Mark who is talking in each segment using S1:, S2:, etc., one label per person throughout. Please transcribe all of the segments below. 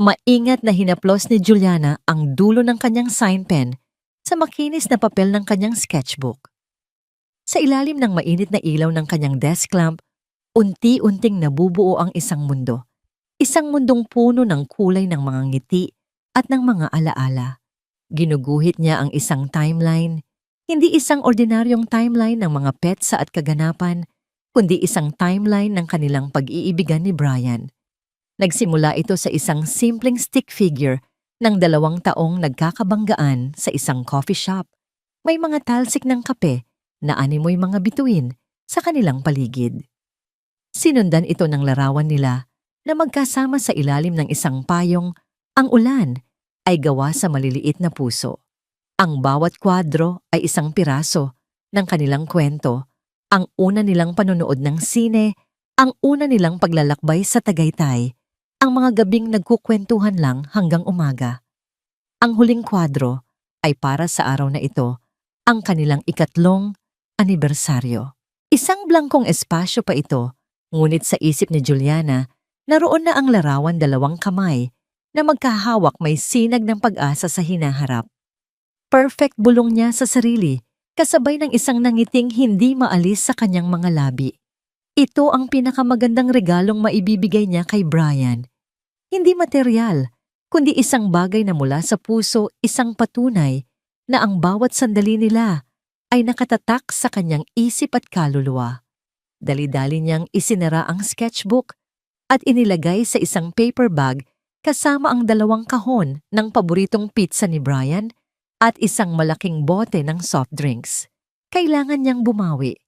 S1: Maingat na hinaplos ni Juliana ang dulo ng kanyang sign pen sa makinis na papel ng kanyang sketchbook. Sa ilalim ng mainit na ilaw ng kanyang desk lamp, unti-unting nabubuo ang isang mundo. Isang mundong puno ng kulay ng mga ngiti at ng mga alaala. Ginuguhit niya ang isang timeline, hindi isang ordinaryong timeline ng mga petsa at kaganapan, kundi isang timeline ng kanilang pag-iibigan ni Brian. Nagsimula ito sa isang simpleng stick figure ng 2 taong nagkakabanggaan sa isang coffee shop. May mga talsik ng kape na animoy mga bituin sa kanilang paligid. Sinundan ito ng larawan nila na magkasama sa ilalim ng isang payong. Ang ulan ay gawa sa maliliit na puso. Ang bawat kwadro ay isang piraso ng kanilang kwento, ang una nilang panonood ng sine, ang una nilang paglalakbay sa Tagaytay, ang mga gabing nagkukwentuhan lang hanggang umaga. Ang huling kwadro ay para sa araw na ito, ang kanilang 3 anibersaryo. Isang blangkong espasyo pa ito, ngunit sa isip ni Juliana, naroon na ang larawan 2 kamay na magkahawak may sinag ng pag-asa sa hinaharap. Perfect bulong niya sa sarili, kasabay ng isang nangiting hindi maalis sa kanyang mga labi. Ito ang pinakamagandang regalong maibibigay niya kay Brian. Hindi materyal, kundi isang bagay na mula sa puso, isang patunay na ang bawat sandali nila ay nakatatak sa kanyang isip at kaluluwa. Dali-dali niyang isinara ang sketchbook at inilagay sa isang paper bag kasama ang 2 kahon ng paboritong pizza ni Brian at isang malaking bote ng soft drinks. Kailangan niyang bumawi.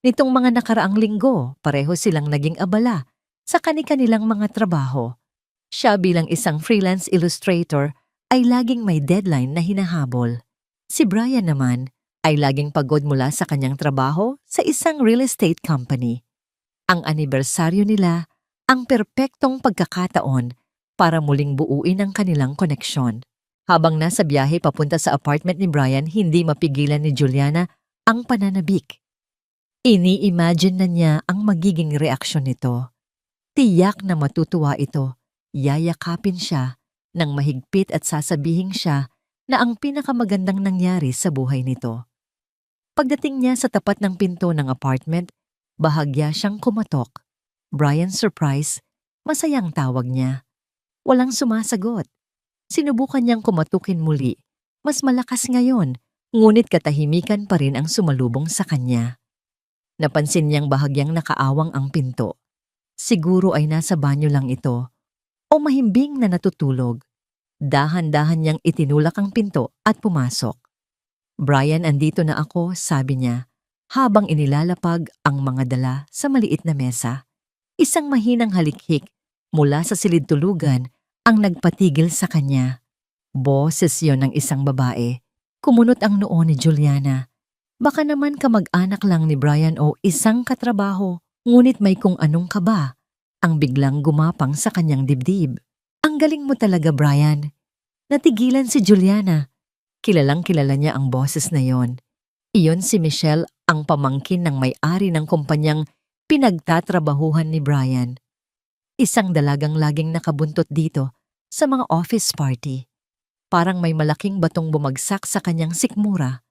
S1: Nitong mga nakaraang linggo, pareho silang naging abala sa kani-kanilang mga trabaho. Siya bilang isang freelance illustrator ay laging may deadline na hinahabol. Si Brian naman ay laging pagod mula sa kanyang trabaho sa isang real estate company. Ang anibersaryo nila ang perpektong pagkakataon para muling buuin ang kanilang koneksyon. Habang nasa biyahe papunta sa apartment ni Brian, hindi mapigilan ni Juliana ang pananabik. Ini-imagine na niya ang magiging reaksyon nito. Tiyak na matutuwa ito. Yayakapin siya ng mahigpit at sasabihin siya na ang pinakamagandang nangyari sa buhay nito. Pagdating niya sa tapat ng pinto ng apartment, bahagya siyang kumatok. Brian surprise, masayang tawag niya. Walang sumasagot. Sinubukan niyang kumatukin muli. Mas malakas ngayon, ngunit katahimikan pa rin ang sumalubong sa kanya. Napansin niyang bahagyang nakaawang ang pinto. Siguro ay nasa banyo lang ito o mahimbing na natutulog. Dahan-dahan niyang itinulak ang pinto at pumasok. Brian, andito na ako, sabi niya, habang inilalapag ang mga dala sa maliit na mesa. Isang mahinang halikhik mula sa silid tulugan ang nagpatigil sa kanya. Boses yon ng isang babae. Kumunot ang noo ni Juliana. Baka naman kamag-anak lang ni Brian o isang katrabaho, ngunit may kung anong kaba ang biglang gumapang sa kanyang dibdib. Ang galing mo talaga, Brian. Natigilan si Juliana. Kilalang-kilala niya ang boses na yon. Iyon si Michelle, ang pamangkin ng may-ari ng kumpanyang pinagtatrabahuhan ni Brian. Isang dalagang laging nakabuntot dito sa mga office party. Parang may malaking batong bumagsak sa kanyang sikmura.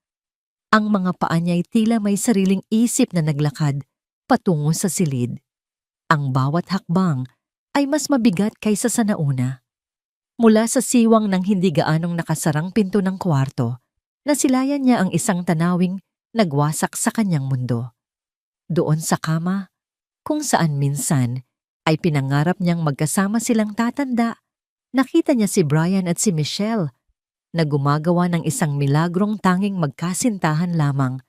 S1: Ang mga paa niya'y tila may sariling isip na naglakad patungo sa silid. Ang bawat hakbang ay mas mabigat kaysa sa nauna. Mula sa siwang ng hindi gaanong nakasarang pinto ng kwarto, nasilayan niya ang isang tanawing nagwasak sa kanyang mundo. Doon sa kama, kung saan minsan ay pinangarap niyang magkasama silang tatanda, nakita niya si Brian at si Michelle na gumagawa ng isang milagrong tanging magkasintahan lamang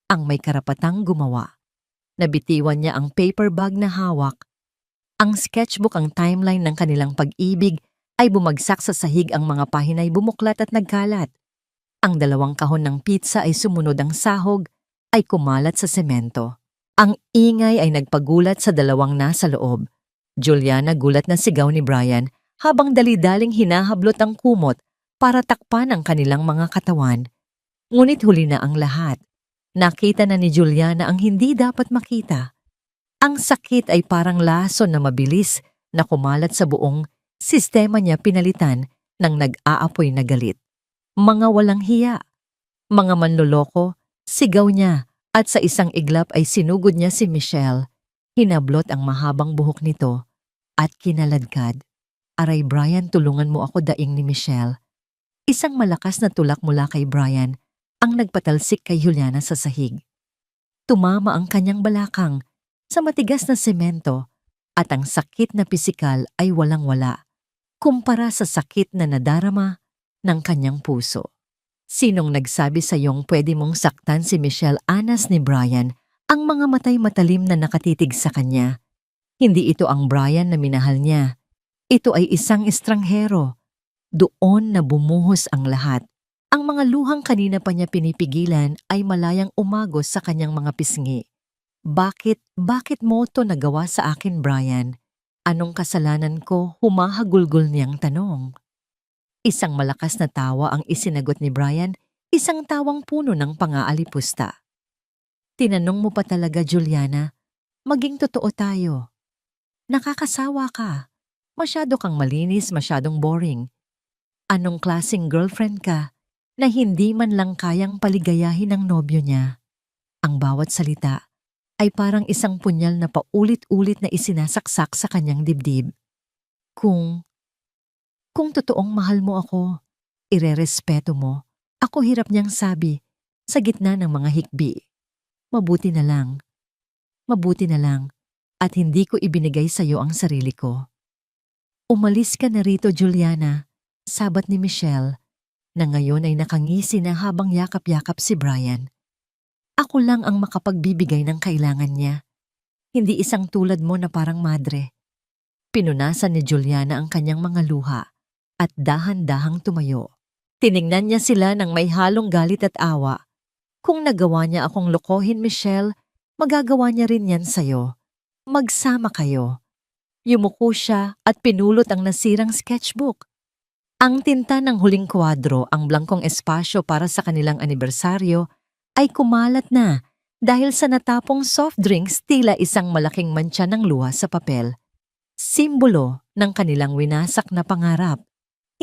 S1: ang may karapatang gumawa. Nabitiwan niya ang paper bag na hawak. Ang sketchbook, ang timeline ng kanilang pag-ibig ay bumagsak sa sahig, ang mga pahina'y bumuklat at nagkalat. Ang 2 kahon ng pizza ay sumunod, ang sahog ay kumalat sa semento. Ang ingay ay nagpagulat sa 2 nasa loob. Juliana, gulat na sigaw ni Brian habang dali-daling hinahablot ang kumot para takpan ang kanilang mga katawan. Ngunit huli na ang lahat. Nakita na ni Juliana ang hindi dapat makita. Ang sakit ay parang lason na mabilis na kumalat sa buong Sistema niya pinalitan ng nag-aapoy na galit. Mga walang hiya, mga manloloko, sigaw niya at sa isang iglap ay sinugod niya si Michelle. Hinablot ang mahabang buhok nito at kinaladkad. Aray Brian, tulungan mo ako, daing ni Michelle. Isang malakas na tulak mula kay Brian ang nagpatalsik kay Juliana sa sahig. Tumama ang kanyang balakang sa matigas na semento at ang sakit na pisikal ay walang-wala kumpara sa sakit na nadarama ng kanyang puso. Sinong nagsabi sa iyong pwede mong saktan si Michelle? Anas ni Brian, ang mga matay matalim na nakatitig sa kanya. Hindi ito ang Brian na minahal niya. Ito ay isang estranghero. Doon na bumuhos ang lahat. Ang mga luhang kanina pa niya pinipigilan ay malayang umagos sa kanyang mga pisngi. Bakit mo to nagawa sa akin, Brian? Anong kasalanan ko? Humahagulgol niyang tanong. Isang malakas na tawa ang isinagot ni Brian, isang tawang puno ng pangaalipusta. Tinanong mo pa talaga, Juliana? Maging totoo tayo. Nakakasawa ka. Masyado kang malinis, masyadong boring. Anong klaseng girlfriend ka na hindi man lang kayang paligayahin ng nobyo niya? Ang bawat salita ay parang isang punyal na paulit-ulit na isinasaksak sa kanyang dibdib. Kung totoong mahal mo ako, irerespeto mo, ako, hirap niyang sabi sa gitna ng mga hikbi. Mabuti na lang, at hindi ko ibinigay sa iyo ang sarili ko. Umalis ka na rito, Juliana, sabat ni Michelle, na ngayon ay nakangisi na habang yakap-yakap si Brian. Ako lang ang makapagbibigay ng kailangan niya. Hindi isang tulad mo na parang madre. Pinunasan ni Juliana ang kanyang mga luha at dahan-dahang tumayo. Tiningnan niya sila ng may halong galit at awa. Kung nagawa niya akong lokohin, Michelle, magagawa niya rin yan sa'yo. Magsama kayo. Yumuko siya at pinulot ang nasirang sketchbook. Ang tinta ng huling kwadro, ang blangkong espasyo para sa kanilang anibersaryo, ay kumalat na dahil sa natapong soft drinks, tila isang malaking mantsa ng luha sa papel. Simbolo ng kanilang winasak na pangarap.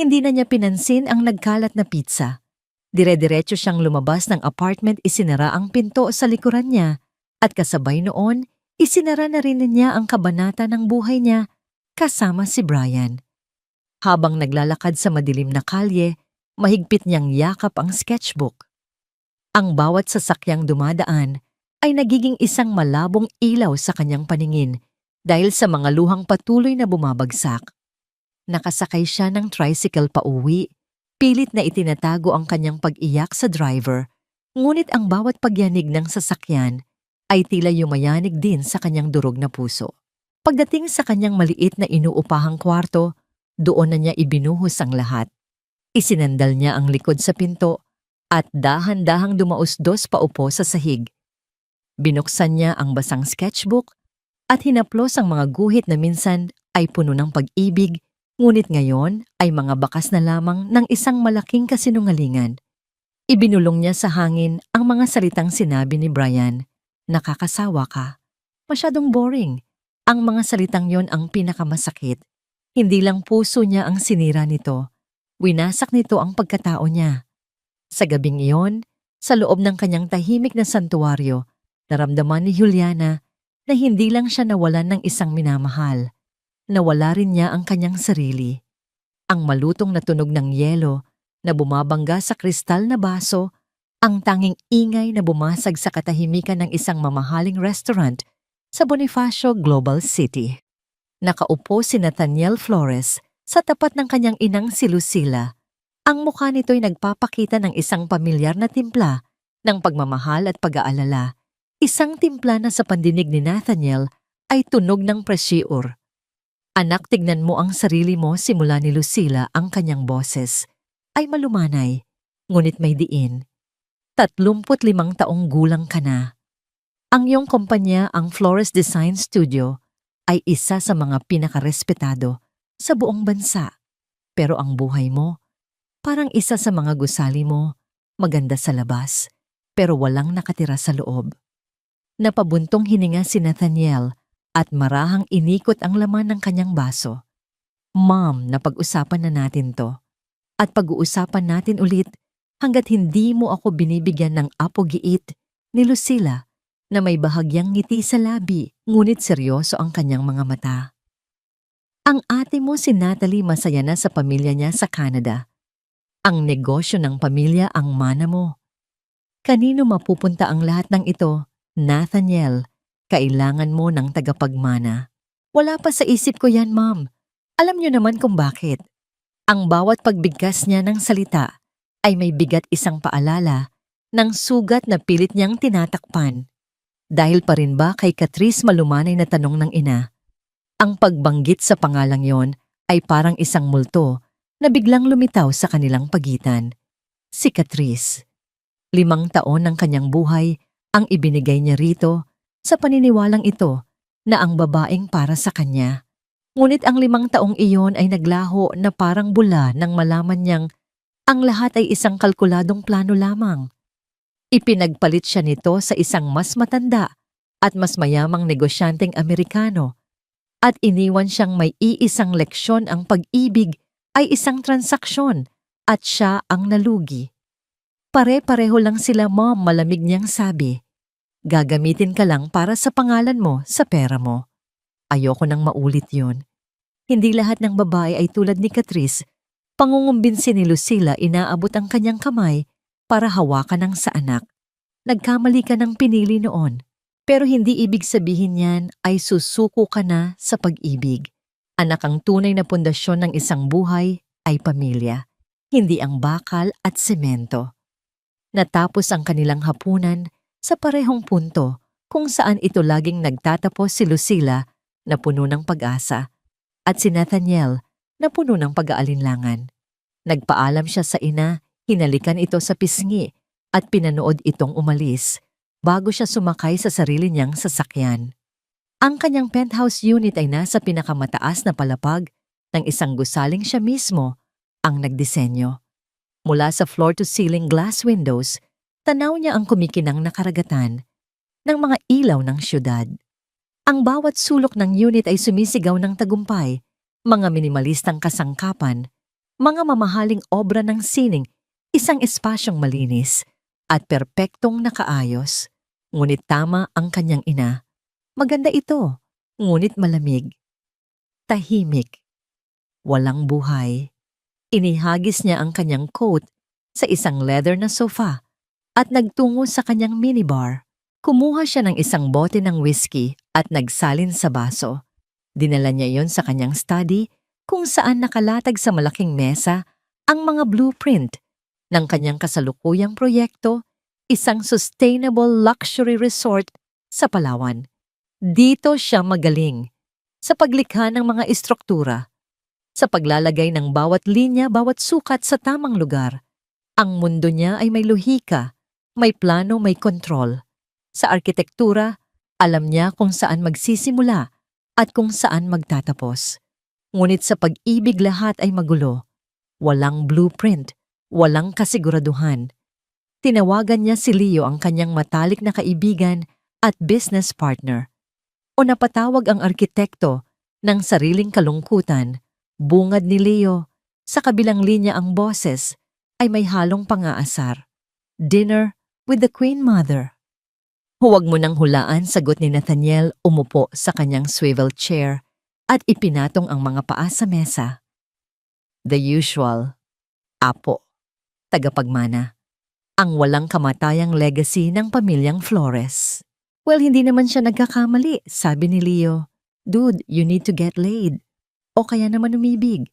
S1: Hindi na niya pinansin ang nagkalat na pizza. Dire-diretso siyang lumabas ng apartment, isinara ang pinto sa likuran niya at kasabay noon, isinara na rin niya ang kabanata ng buhay niya kasama si Brian. Habang naglalakad sa madilim na kalye, mahigpit niyang yakap ang sketchbook. Ang bawat sasakyang dumadaan ay nagiging isang malabong ilaw sa kanyang paningin dahil sa mga luhang patuloy na bumabagsak. Nakasakay siya ng tricycle pauwi, pilit na itinatago ang kanyang pag-iyak sa driver, ngunit ang bawat pagyanig ng sasakyan ay tila yumayanig din sa kanyang durog na puso. Pagdating sa kanyang maliit na inuupahang kwarto, doon na niya ibinuhos ang lahat. Isinandal niya ang likod sa pinto at dahan-dahang dumausdos paupo sa sahig. Binuksan niya ang basang sketchbook at hinaplos ang mga guhit na minsan ay puno ng pag-ibig, ngunit ngayon ay mga bakas na lamang ng isang malaking kasinungalingan. Ibinulong niya sa hangin ang mga salitang sinabi ni Brian. Nakakasawa ka. Masyadong boring. Ang mga salitang yon ang pinakamasakit. Hindi lang puso niya ang sinira nito. Winasak nito ang pagkatao niya. Sa gabing iyon, sa loob ng kanyang tahimik na santuwaryo, naramdaman ni Juliana na hindi lang siya nawalan ng isang minamahal. Nawala rin niya ang kanyang sarili. Ang malutong na tunog ng yelo na bumabangga sa kristal na baso, ang tanging ingay na bumasag sa katahimikan ng isang mamahaling restaurant sa Bonifacio Global City. Nakaupo si Nathaniel Flores sa tapat ng kanyang inang si Lucila. Ang mukha nito'y nagpapakita ng isang pamilyar na timpla ng pagmamahal at pag-aalala. Isang timpla na sa pandinig ni Nathaniel ay tunog ng presyur. Anak, tignan mo ang sarili mo, simula ni Lucila ang kanyang boses. Ay malumanay, ngunit may diin. 35 taong gulang ka na. Ang iyong kumpanya, ang Flores Design Studio, ay isa sa mga pinakarespetado sa buong bansa. Pero ang buhay mo, parang isa sa mga gusali mo, maganda sa labas, pero walang nakatira sa loob. Napabuntong hininga si Nathaniel at marahang inikot ang laman ng kanyang baso. Mom, napag-usapan na natin to. At pag-uusapan natin ulit hanggat hindi mo ako binibigyan ng apogiit ni Lucilla na may bahagyang ngiti sa labi ngunit seryoso ang kanyang mga mata. Ang ate mo si Natalie masaya na sa pamilya niya sa Canada. Ang negosyo ng pamilya ang mana mo. Kanino mapupunta ang lahat ng ito? Nathaniel, kailangan mo ng tagapagmana. Wala pa sa isip ko yan, Ma'am. Alam niyo naman kung bakit. Ang bawat pagbigkas niya ng salita ay may bigat isang paalala ng sugat na pilit niyang tinatakpan. Dahil pa rin ba kay Catrice malumanay na tanong ng ina? Ang pagbanggit sa pangalang yon ay parang isang multo na biglang lumitaw sa kanilang pagitan. Si Catrice. 5 taon ng kanyang buhay ang ibinigay niya rito sa paniniwalang ito na ang babaeng para sa kanya. Ngunit ang 5 taong iyon ay naglaho na parang bula nang malaman niyang ang lahat ay isang kalkuladong plano lamang. Ipinagpalit siya nito sa isang mas matanda at mas mayamang negosyanteng Amerikano at iniwan siyang may iisang leksyon ang pag-ibig ay isang transaksyon at siya ang nalugi. Pare-pareho lang sila, Mom, malamig niyang sabi. Gagamitin ka lang para sa pangalan mo, sa pera mo. Ayoko nang maulit yun. Hindi lahat ng babae ay tulad ni Catrice. Pangungumbinsi ni Lucilla inaabot ang kanyang kamay para hawakan ng sa anak. Nagkamali ka ng pinili noon. Pero hindi ibig sabihin yan ay susuko ka na sa pag-ibig. Anak, ang tunay na pundasyon ng isang buhay ay pamilya, hindi ang bakal at semento. Natapos ang kanilang hapunan sa parehong punto kung saan ito laging nagtatapos si Lucilla na puno ng pag-asa at si Nathaniel na puno ng pag-aalinlangan. Nagpaalam siya sa ina, hinalikan ito sa pisngi at pinanood itong umalis bago siya sumakay sa sarili niyang sasakyan. Ang kanyang penthouse unit ay nasa pinakamataas na palapag ng isang gusaling siya mismo ang nagdisenyo. Mula sa floor-to-ceiling glass windows, tanaw niya ang kumikinang na karagatan ng mga ilaw ng syudad. Ang bawat sulok ng unit ay sumisigaw ng tagumpay, mga minimalistang kasangkapan, mga mamahaling obra ng sining, isang espasyong malinis at perpektong nakaayos. Ngunit tama ang kanyang ina. Maganda ito, ngunit malamig. Tahimik. Walang buhay. Inihagis niya ang kanyang coat sa isang leather na sofa at nagtungo sa kanyang minibar. Kumuha siya ng isang bote ng whiskey at nagsalin sa baso. Dinala niya yon sa kanyang study kung saan nakalatag sa malaking mesa ang mga blueprint ng kanyang kasalukuyang proyekto, isang sustainable luxury resort sa Palawan. Dito siya magaling sa paglikha ng mga istruktura, sa paglalagay ng bawat linya, bawat sukat sa tamang lugar. Ang mundo niya ay may lohika, may plano, may kontrol. Sa arkitektura, alam niya kung saan magsisimula at kung saan magtatapos. Ngunit sa pag-ibig lahat ay magulo. Walang blueprint, walang kasiguraduhan. Tinawagan niya si Leo, ang kanyang matalik na kaibigan at business partner. O napatawag ang arkitekto ng sariling kalungkutan. Bungad ni Leo, sa kabilang linya ang boses ay may halong pang-aasar. Dinner with the Queen Mother. Huwag mo nang hulaan, sagot ni Nathaniel, umupo sa kanyang swivel chair at ipinatong ang mga paa sa mesa. The usual. Apo. Tagapagmana. Ang walang kamatayang legacy ng pamilyang Flores. Well, hindi naman siya nagkakamali, sabi ni Leo. Dude, you need to get laid. O kaya naman umibig.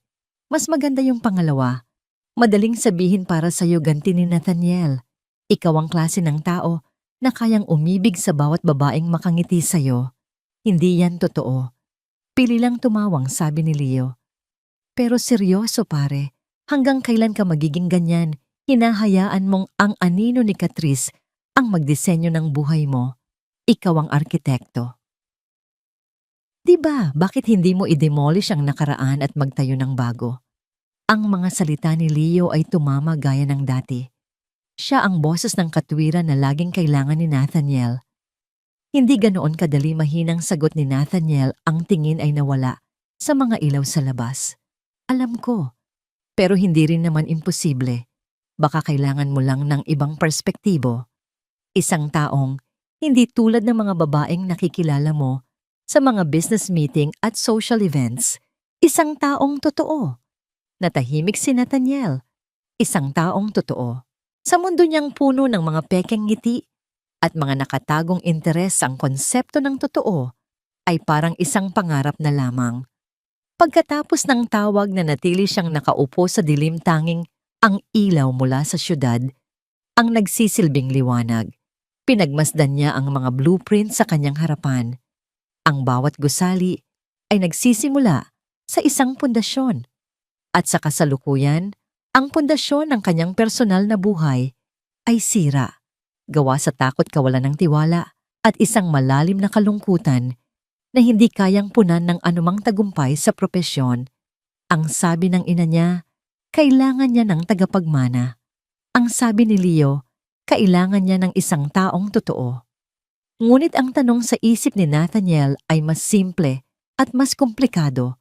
S1: Mas maganda yung pangalawa. Madaling sabihin para sa'yo, ganti ni Nathaniel. Ikaw ang klase ng tao na kayang umibig sa bawat babaeng makangiti sa'yo. Hindi yan totoo. Pili lang tumawang, sabi ni Leo. Pero seryoso pare, hanggang kailan ka magiging ganyan? Hinahayaan mong ang anino ni Catrice ang magdisenyo ng buhay mo. Ikaw ang arkitekto. Diba, bakit hindi mo i-demolish ang nakaraan at magtayo ng bago? Ang mga salita ni Leo ay tumama gaya ng dati. Siya ang boses ng katwiran na laging kailangan ni Nathaniel. Hindi ganoon kadali mahinang sagot ni Nathaniel, ang tingin ay nawala sa mga ilaw sa labas. Alam ko, pero hindi rin naman imposible. Baka kailangan mo lang ng ibang perspektibo. Isang taong hindi tulad ng mga babaeng nakikilala mo sa mga business meeting at social events. Isang taong totoo. Natahimik si Nathaniel. Isang taong totoo. Sa mundo niyang puno ng mga pekeng ngiti at mga nakatagong interes, ang konsepto ng totoo ay parang isang pangarap na lamang. Pagkatapos ng tawag na natili siyang nakaupo sa dilim, tanging ang ilaw mula sa syudad ang nagsisilbing liwanag. Pinagmasdan niya ang mga blueprint sa kanyang harapan. Ang bawat gusali ay nagsisimula sa isang pundasyon. At sa kasalukuyan, ang pundasyon ng kanyang personal na buhay ay sira, gawa sa takot, kawalan ng tiwala at isang malalim na kalungkutan na hindi kayang punan ng anumang tagumpay sa propesyon. Ang sabi ng ina niya, kailangan niya ng tagapagmana. Ang sabi ni Leo, kailangan niya ng isang taong totoo. Ngunit ang tanong sa isip ni Nathaniel ay mas simple at mas komplikado.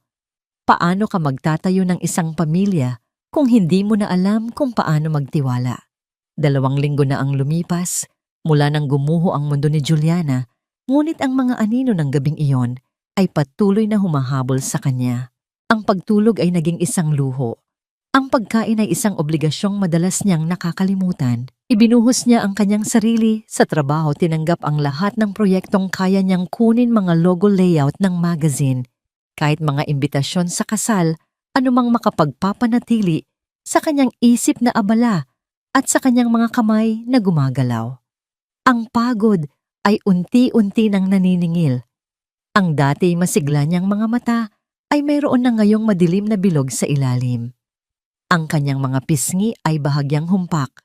S1: Paano ka magtatayo ng isang pamilya kung hindi mo na alam kung paano magtiwala? 2 linggo na ang lumipas mula nang gumuho ang mundo ni Juliana, ngunit ang mga anino ng gabing iyon ay patuloy na humahabol sa kanya. Ang pagtulog ay naging isang luho. Ang pagkain ay isang obligasyong madalas niyang nakakalimutan. Ibinuhos niya ang kanyang sarili sa trabaho, tinanggap ang lahat ng proyektong kaya niyang kunin, mga logo, layout ng magazine, kahit mga imbitasyon sa kasal, anumang makapagpapanatili sa kanyang isip na abala at sa kanyang mga kamay na gumagalaw. Ang pagod ay unti-unti nang naniningil. Ang dati masigla niyang mga mata ay mayroon na ngayong madilim na bilog sa ilalim. Ang kanyang mga pisngi ay bahagyang humpak.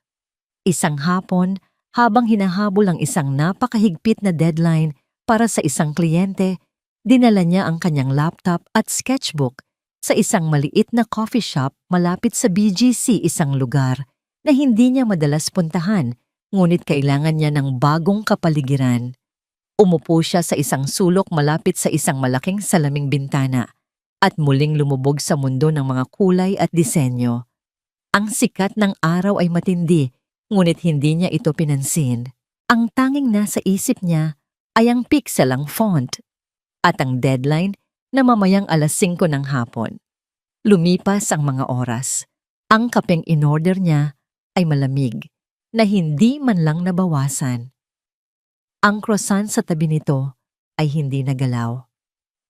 S1: Isang hapon, habang hinahabol ang isang napakahigpit na deadline para sa isang kliyente, dinala niya ang kanyang laptop at sketchbook sa isang maliit na coffee shop malapit sa BGC, isang lugar na hindi niya madalas puntahan, ngunit kailangan niya ng bagong kapaligiran. Umupo siya sa isang sulok malapit sa isang malaking salaming bintana at muling lumubog sa mundo ng mga kulay at disenyo. Ang sikat ng araw ay matindi, ngunit hindi niya ito pinansin. Ang tanging nasa isip niya ay ang pixelang font at ang deadline na mamayang 5:00 ng hapon. Lumipas ang mga oras. Ang kapeng in-order niya ay malamig, na hindi man lang nabawasan. Ang croissant sa tabi nito ay hindi nagalaw.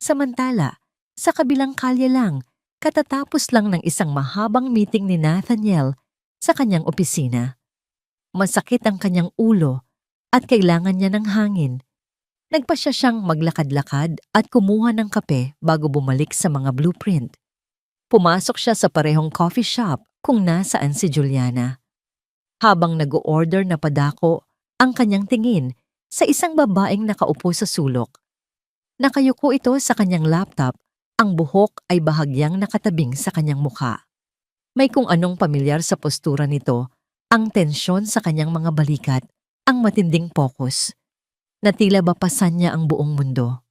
S1: Samantala, sa kabilang kalye lang, katatapos lang ng isang mahabang meeting ni Nathaniel sa kanyang opisina. Masakit ang kanyang ulo at kailangan niya ng hangin. Nagpasya siyang maglakad-lakad at kumuha ng kape bago bumalik sa mga blueprint. Pumasok siya sa parehong coffee shop kung nasaan si Juliana. Habang nag-o-order, na padako ang kanyang tingin sa isang babaeng nakaupo sa sulok. Nakayuko ito sa kanyang laptop, ang buhok ay bahagyang nakatabing sa kanyang mukha. May kung anong pamilyar sa postura nito, ang tensyon sa kanyang mga balikat, ang matinding focus. Na tila bapasan niya ang buong mundo.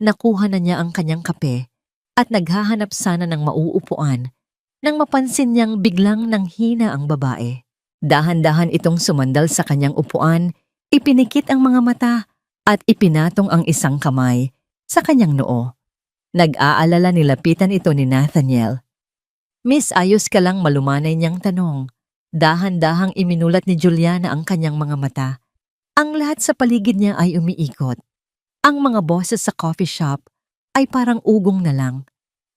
S1: Nakuha na niya ang kanyang kape at naghahanap sana ng mauupuan nang mapansin niyang biglang nanghina ang babae. Dahan-dahan itong sumandal sa kanyang upuan, ipinikit ang mga mata at ipinatong ang isang kamay sa kanyang noo. Nag-aalala, nilapitan ito ni Nathaniel. "Miss, ayos ka lang?" malumanay niyang tanong. Dahan-dahang iminulat ni Juliana ang kanyang mga mata. Ang lahat sa paligid niya ay umiikot. Ang mga boses sa coffee shop ay parang ugong na lang.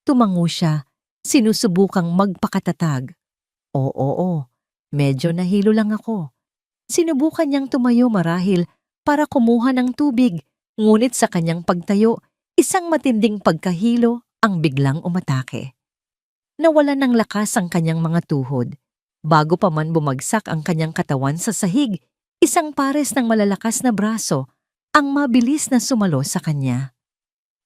S1: Tumango siya, sinusubukang magpakatatag. Oo, medyo nahilo lang ako. Sinubukan niyang tumayo marahil para kumuha ng tubig, ngunit sa kanyang pagtayo, isang matinding pagkahilo ang biglang umatake. Nawalan ng lakas ang kanyang mga tuhod. Bago pa man bumagsak ang kanyang katawan sa sahig, isang pares ng malalakas na braso ang mabilis na sumalo sa kanya.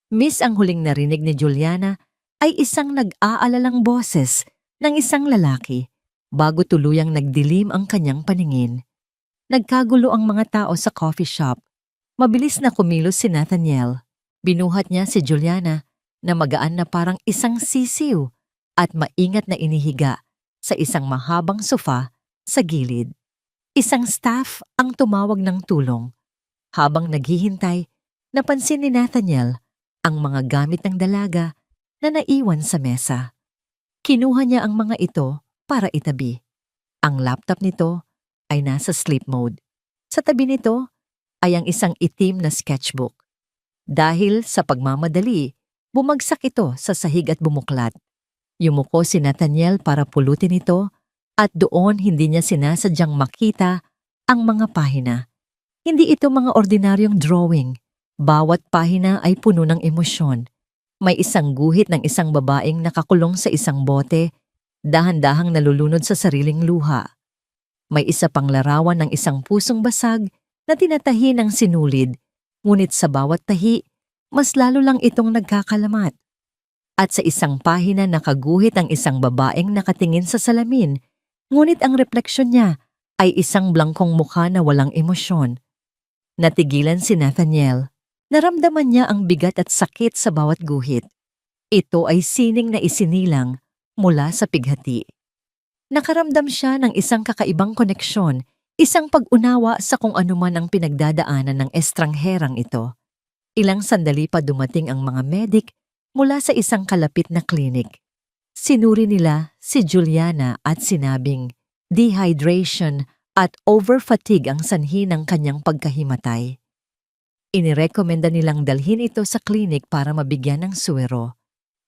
S1: Miss, ang huling narinig ni Juliana ay isang nag-aalalang boses ng isang lalaki bago tuluyang nagdilim ang kanyang paningin. Nagkagulo ang mga tao sa coffee shop. Mabilis na kumilos si Nathaniel. Binuhat niya si Juliana na magaan na parang isang sisiw at maingat na inihiga sa isang mahabang sofa sa gilid. Isang staff ang tumawag ng tulong. Habang naghihintay, napansin ni Nathaniel ang mga gamit ng dalaga na naiwan sa mesa. Kinuha niya ang mga ito para itabi. Ang laptop nito ay nasa sleep mode. Sa tabi nito ay ang isang itim na sketchbook. Dahil sa pagmamadali, bumagsak ito sa sahig at bumuklat. Yumuko si Nathaniel para pulutin ito at doon hindi niya sinasadyang makita ang mga pahina. Hindi ito mga ordinaryong drawing. Bawat pahina ay puno ng emosyon. May isang guhit ng isang babaeng nakakulong sa isang bote, dahan-dahang nalulunod sa sariling luha. May isa pang larawan ng isang pusong basag na tinatahi ng sinulid, ngunit sa bawat tahi, mas lalo lang itong nagkakalamat. At sa isang pahina nakaguhit ang isang babaeng nakatingin sa salamin, ngunit ang refleksyon niya ay isang blangkong mukha na walang emosyon. Natigilan si Nathaniel. Naramdaman niya ang bigat at sakit sa bawat guhit. Ito ay sining na isinilang mula sa pighati. Nakaramdam siya ng isang kakaibang koneksyon, isang pag-unawa sa kung anuman ang pinagdadaanan ng estrangherang ito. Ilang sandali pa dumating ang mga medik mula sa isang kalapit na klinik. Sinuri nila si Juliana at sinabing dehydration at over-fatigue ang sanhi ng kanyang pagkahimatay. Inirekomenda nilang dalhin ito sa klinik para mabigyan ng suwero.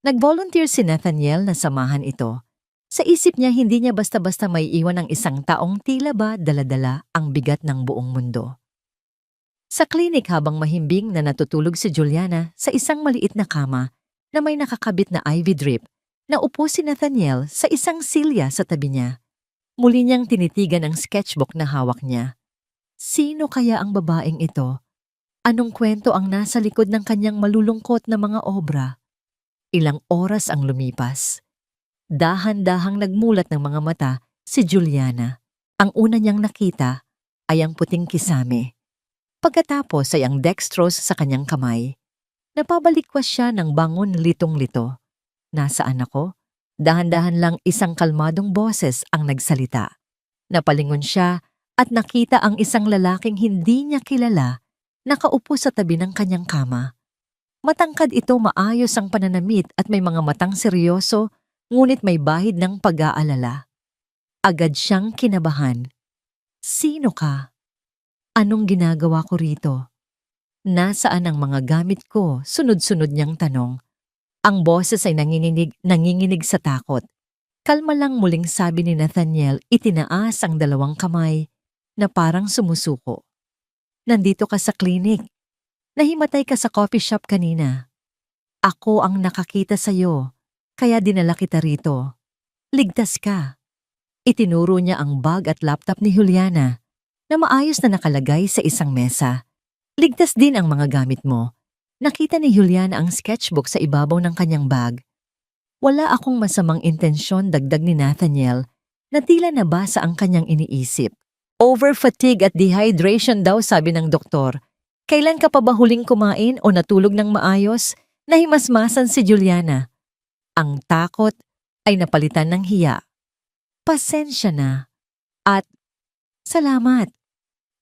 S1: Nag-volunteer si Nathaniel na samahan ito. Sa isip niya hindi niya basta-basta may iwan ang isang taong tila ba dala-dala ang bigat ng buong mundo. Sa klinik habang mahimbing na natutulog si Juliana sa isang maliit na kama na may nakakabit na IV drip, naupo si Nathaniel sa isang silya sa tabi niya. Muli niyang tinitigan ang sketchbook na hawak niya. Sino kaya ang babaeng ito? Anong kwento ang nasa likod ng kanyang malulungkot na mga obra? Ilang oras ang lumipas. Dahan-dahang nagmulat ng mga mata si Juliana. Ang una niyang nakita ay ang puting kisame. Pagkatapos ay ang dextrose sa kanyang kamay. Napabalikwas siya ng bangon litong-lito. Nasaan ako? Dahan-dahan lang isang kalmadong boses ang nagsalita. Napalingon siya at nakita ang isang lalaking hindi niya kilala nakaupo sa tabi ng kanyang kama. Matangkad ito, maayos ang pananamit at may mga matang seryoso, ngunit may bahid ng pag-aalala. Agad siyang kinabahan. Sino ka? Anong ginagawa ko rito? Nasaan ang mga gamit ko? Sunod-sunod niyang tanong. Ang boses ay nanginginig sa takot. Kalma lang, muling sabi ni Nathaniel, itinaas ang dalawang kamay na parang sumusuko. Nandito ka sa klinik. Nahimatay ka sa coffee shop kanina. Ako ang nakakita sa'yo, kaya dinala kita rito. Ligtas ka. Itinuro niya ang bag at laptop ni Juliana na maayos na nakalagay sa isang mesa. Ligtas din ang mga gamit mo. Nakita ni Juliana ang sketchbook sa ibabaw ng kanyang bag. Wala akong masamang intensyon, dagdag ni Nathaniel, na tila nabasa ang kanyang iniisip. Over-fatigue at dehydration daw, sabi ng doktor. Kailan ka pa ba huling kumain o natulog ng maayos? Nahimasmasan si Juliana. Ang takot ay napalitan ng hiya. Pasensya na. At salamat.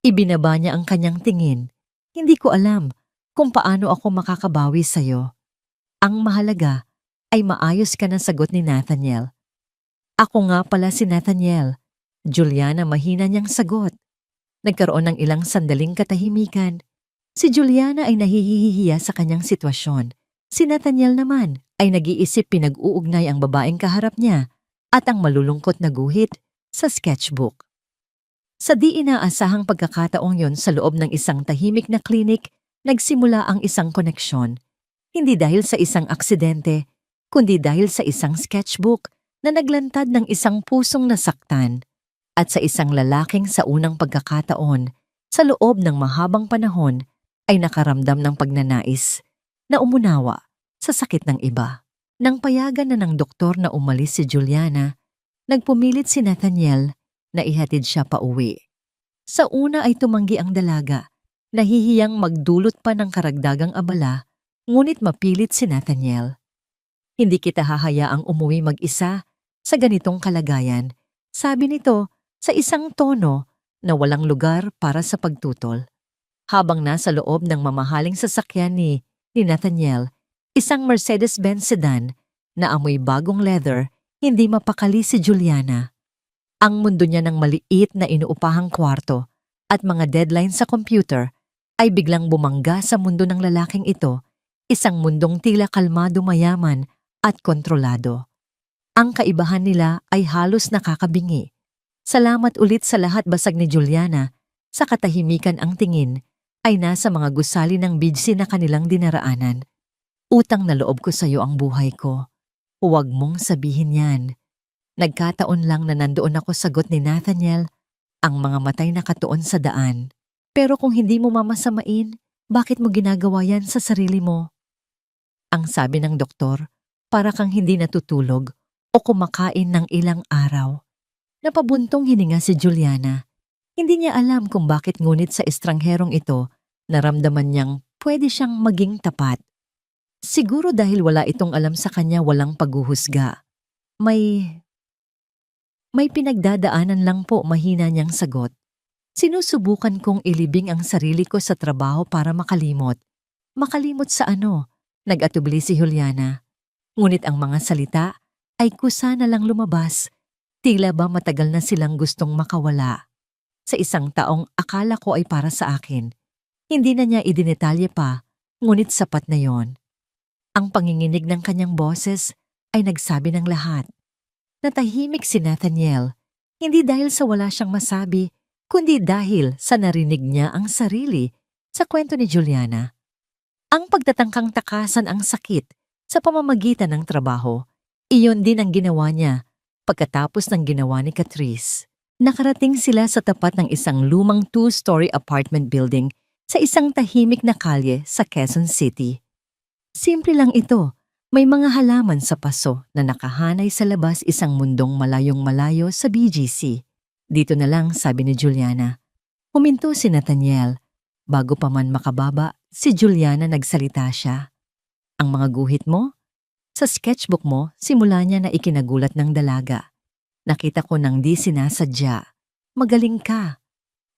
S1: Ibinaba niya ang kanyang tingin. Hindi ko alam kung paano ako makakabawi sa'yo. Ang mahalaga ay maayos ka na, sagot ni Nathaniel. Ako nga pala si Nathaniel. Juliana, mahina niyang sagot. Nagkaroon ng ilang sandaling katahimikan. Si Juliana ay nahihihiya sa kanyang sitwasyon. Si Nathaniel naman ay nag-iisip pinag-uugnay ang babaeng kaharap niya at ang malulungkot na guhit sa sketchbook. Sa di inaasahang pagkakataong yon sa loob ng isang tahimik na klinik, nagsimula ang isang koneksyon. Hindi dahil sa isang aksidente, kundi dahil sa isang sketchbook na naglantad ng isang pusong nasaktan. At sa isang lalaking sa unang pagkakataon, sa loob ng mahabang panahon, ay nakaramdam ng pagnanais na umunawa sa sakit ng iba. Nang payagan na ng doktor na umalis si Juliana, nagpumilit si Nathaniel na ihatid siya pauwi. Sa una ay tumanggi ang dalaga, nahihiyang magdulot pa ng karagdagang abala, ngunit mapilit si Nathaniel. Hindi kita hahayaang umuwi mag-isa sa ganitong kalagayan, sabi nito sa isang tono na walang lugar para sa pagtutol. Habang nasa loob ng mamahaling sasakyan ni Nathaniel, isang Mercedes-Benz sedan na amoy bagong leather, hindi mapakali si Juliana. Ang mundo niya ng maliit na inuupahang kwarto at mga deadline sa computer ay biglang bumangga sa mundo ng lalaking ito, isang mundong tila kalmado, mayaman at kontrolado. Ang kaibahan nila ay halos nakakabingi. Salamat ulit sa lahat, basag ni Juliana. Sa katahimikan ang tingin ay nasa mga gusali ng bidsi na kanilang dinaraanan. Utang na loob ko sa iyo ang buhay ko. Huwag mong sabihin yan. Nagkataon lang na nandoon ako, sagot ni Nathaniel, ang mga matay nakatuon sa daan. Pero kung hindi mo mamasamain, bakit mo ginagawa yan sa sarili mo? Ang sabi ng doktor, para kang hindi natutulog o kumakain ng ilang araw. Napabuntong hininga si Juliana. Hindi niya alam kung bakit, ngunit sa estrangherong ito, naramdaman niyang pwede siyang maging tapat. Siguro dahil wala itong alam sa kanya, walang paghuhusga. May pinagdadaanan lang po, mahina niyang sagot. Sinusubukan kong ilibing ang sarili ko sa trabaho para makalimot. Makalimot sa ano? Nag-atubili si Juliana. Ngunit ang mga salita ay kusa na lang lumabas. Tila ba matagal na silang gustong makawala. Sa isang taong akala ko ay para sa akin. Hindi na niya idinetalye pa, ngunit sapat na yon. Ang panginginig ng kanyang boses ay nagsabi ng lahat. Natahimik si Nathaniel, hindi dahil sa wala siyang masabi, kundi dahil sa narinig niya ang sarili sa kwento ni Juliana. Ang pagtatangkang takasan ang sakit sa pamamagitan ng trabaho, iyon din ang ginawa niya pagkatapos ng ginawa ni Catrice. Nakarating sila sa tapat ng isang lumang 2-story apartment building sa isang tahimik na kalye sa Quezon City. Simple lang ito. May mga halaman sa paso na nakahanay sa labas, isang mundong malayong malayo sa BGC. Dito na lang, sabi ni Juliana. Huminto si Nathaniel. Bago pa man makababa, si Juliana nagsalita siya. Ang mga guhit mo? Sa sketchbook mo, simula niya na ikinagulat ng dalaga. Nakita ko nang di sinasadya. Magaling ka.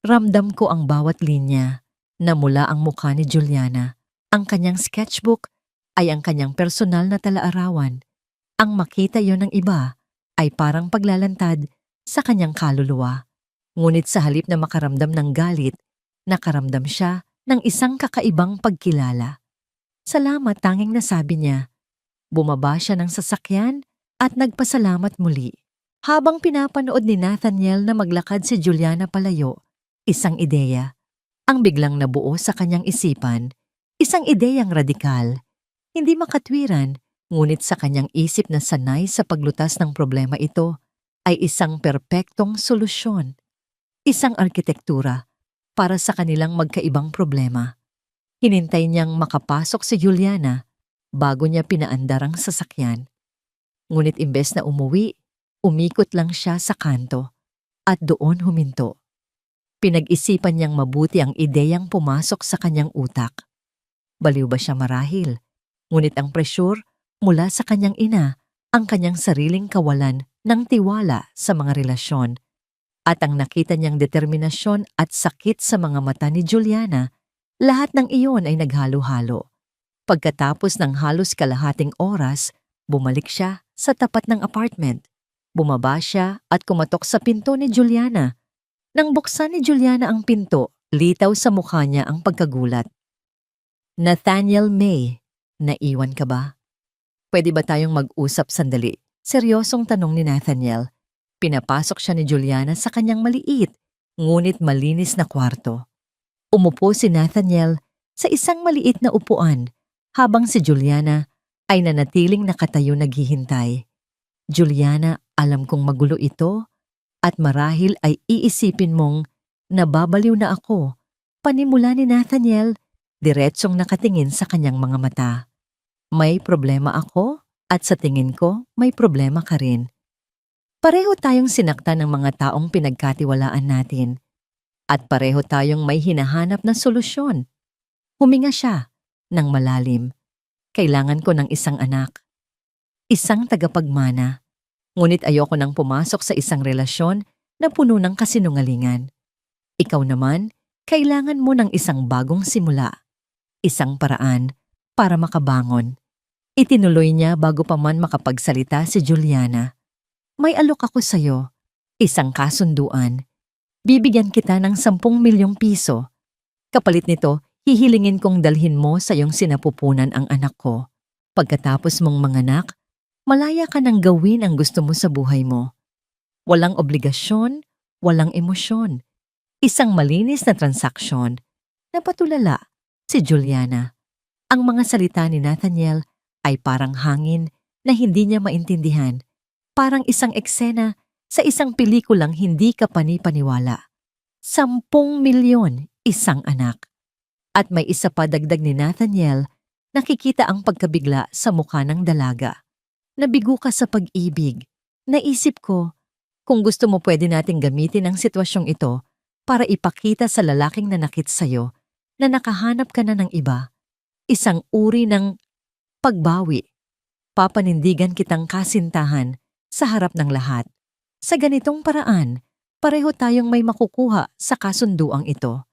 S1: Ramdam ko ang bawat linya. Namula ang mukha ni Juliana. Ang kanyang sketchbook ay ang kanyang personal na talaarawan. Ang makita yon ng iba ay parang paglalantad sa kanyang kaluluwa. Ngunit sa halip na makaramdam ng galit, nakaramdam siya ng isang kakaibang pagkilala. Salamat, tanging nasabi niya. Bumaba siya ng sasakyan at nagpasalamat muli. Habang pinapanood ni Nathaniel na maglakad si Juliana palayo, isang ideya ang biglang nabuo sa kanyang isipan, isang ideyang radikal. Hindi makatwiran, ngunit sa kanyang isip na sanay sa paglutas ng problema, ito ay isang perpektong solusyon. Isang arkitektura para sa kanilang magkaibang problema. Hinintay niyang makapasok si Juliana bago niya pinaandar ang sasakyan. Ngunit imbes na umuwi, umikot lang siya sa kanto at doon huminto. Pinag-isipan niyang mabuti ang ideyang pumasok sa kanyang utak. Baliw ba siya marahil? Ngunit ang presyur mula sa kanyang ina, ang kanyang sariling kawalan ng tiwala sa mga relasyon, at ang nakita niyang determinasyon at sakit sa mga mata ni Juliana, lahat ng iyon ay naghalo-halo. Pagkatapos ng halos kalahating oras, bumalik siya sa tapat ng apartment. Bumaba siya at kumatok sa pinto ni Juliana. Nang buksan ni Juliana ang pinto, litaw sa mukha niya ang pagkagulat. Nathaniel May, naiwan ka ba? Pwede ba tayong mag-usap sandali? Seryosong tanong ni Nathaniel. Pinapasok siya ni Juliana sa kanyang maliit, ngunit malinis na kwarto. Umupo si Nathaniel sa isang maliit na upuan, habang si Juliana ay nanatiling nakatayo naghihintay. Juliana, alam kong magulo ito, at marahil ay iisipin mong nababaliw na ako. Panimula ni Nathaniel, diretsong nakatingin sa kanyang mga mata. May problema ako at sa tingin ko may problema ka rin. Pareho tayong sinaktan ng mga taong pinagkatiwalaan natin. At pareho tayong may hinahanap na solusyon. Huminga siya ng malalim. Kailangan ko ng isang anak. isang tagapagmana. Ngunit ayoko nang pumasok sa isang relasyon na puno ng kasinungalingan. Ikaw naman, kailangan mo ng isang bagong simula, isang paraan para makabangon. Itinuloy niya bago pa man makapagsalita si Juliana. May alok ako sa'yo, isang kasunduan. Bibigyan kita ng 10 milyong piso. Kapalit nito, hihilingin kong dalhin mo sa iyong sinapupunan ang anak ko. Pagkatapos mong manganak, malaya ka nang gawin ang gusto mo sa buhay mo. Walang obligasyon, walang emosyon. Isang malinis na transaksyon. Napatulala si Juliana. Ang mga salita ni Nathaniel ay parang hangin na hindi niya maintindihan. Parang isang eksena sa isang pelikulang hindi ka panipaniwala. 10 milyon, isang anak. At may isa pa dagdag ni Nathaniel, nakikita ang pagkabigla sa mukha ng dalaga. Nabigo ka sa pag-ibig. Naisip ko, kung gusto mo pwede nating gamitin ang sitwasyong ito para ipakita sa lalaking nanakit sa'yo na nakahanap ka na ng iba. Isang uri ng pagbawi. Papanindigan kitang kasintahan sa harap ng lahat. Sa ganitong paraan, pareho tayong may makukuha sa kasunduang ito.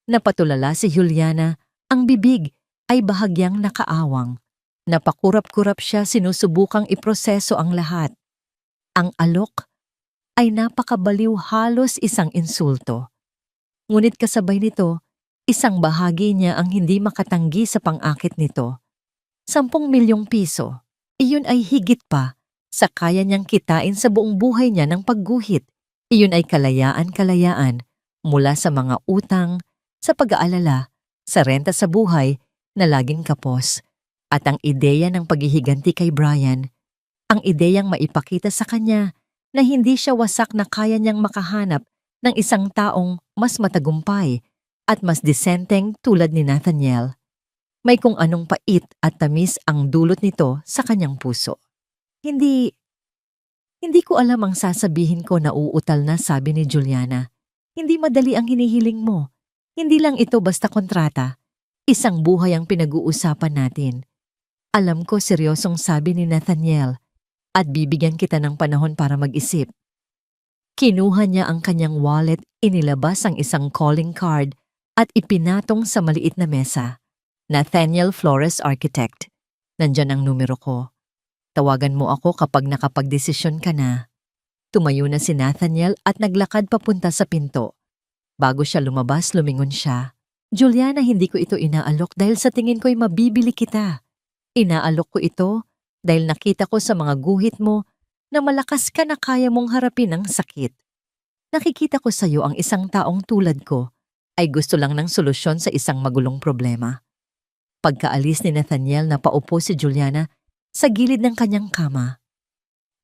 S1: Napatulala si Juliana, ang bibig ay bahagyang nakaawang. Napakurap-kurap siya sinusubukang iproseso ang lahat. Ang alok ay napakabaliw, halos isang insulto. Ngunit kasabay nito, isang bahagi niya ang hindi makatanggi sa pang-akit nito. 10 milyong piso, iyon ay higit pa sa kaya niyang kitain sa buong buhay niya ng pagguhit. Iyon ay kalayaan-kalayaan mula sa mga utang, sa pag-aalala, sa renta sa buhay na laging kapos. At ang ideya ng paghihiganti kay Brian, ang ideyang maipakita sa kanya na hindi siya wasak na kaya niyang makahanap ng isang taong mas matagumpay at mas disenteng tulad ni Nathaniel. May kung anong pait at tamis ang dulot nito sa kanyang puso. Hindi ko alam ang sasabihin ko na uutal na, sabi ni Juliana. Hindi madali ang hinihiling mo. Hindi lang ito basta kontrata. Isang buhay ang pinag-uusapan natin. Alam ko seryosong, sabi ni Nathaniel, at bibigyan kita ng panahon para mag-isip. Kinuha niya ang kanyang wallet, inilabas ang isang calling card at ipinatong sa maliit na mesa. Nathaniel Flores, Architect. Nandyan ang numero ko. Tawagan mo ako kapag nakapagdesisyon ka na. Tumayo na si Nathaniel at naglakad papunta sa pinto. Bago siya lumabas, lumingon siya. Juliana, hindi ko ito inaalok dahil sa tingin ko'y mabibili kita. Inaalok ko ito dahil nakita ko sa mga guhit mo na malakas ka na kaya mong harapin ang sakit. Nakikita ko sa iyo ang isang taong tulad ko ay gusto lang ng solusyon sa isang magulong problema. Pagkaalis ni Nathaniel, napaupo si Juliana sa gilid ng kanyang kama.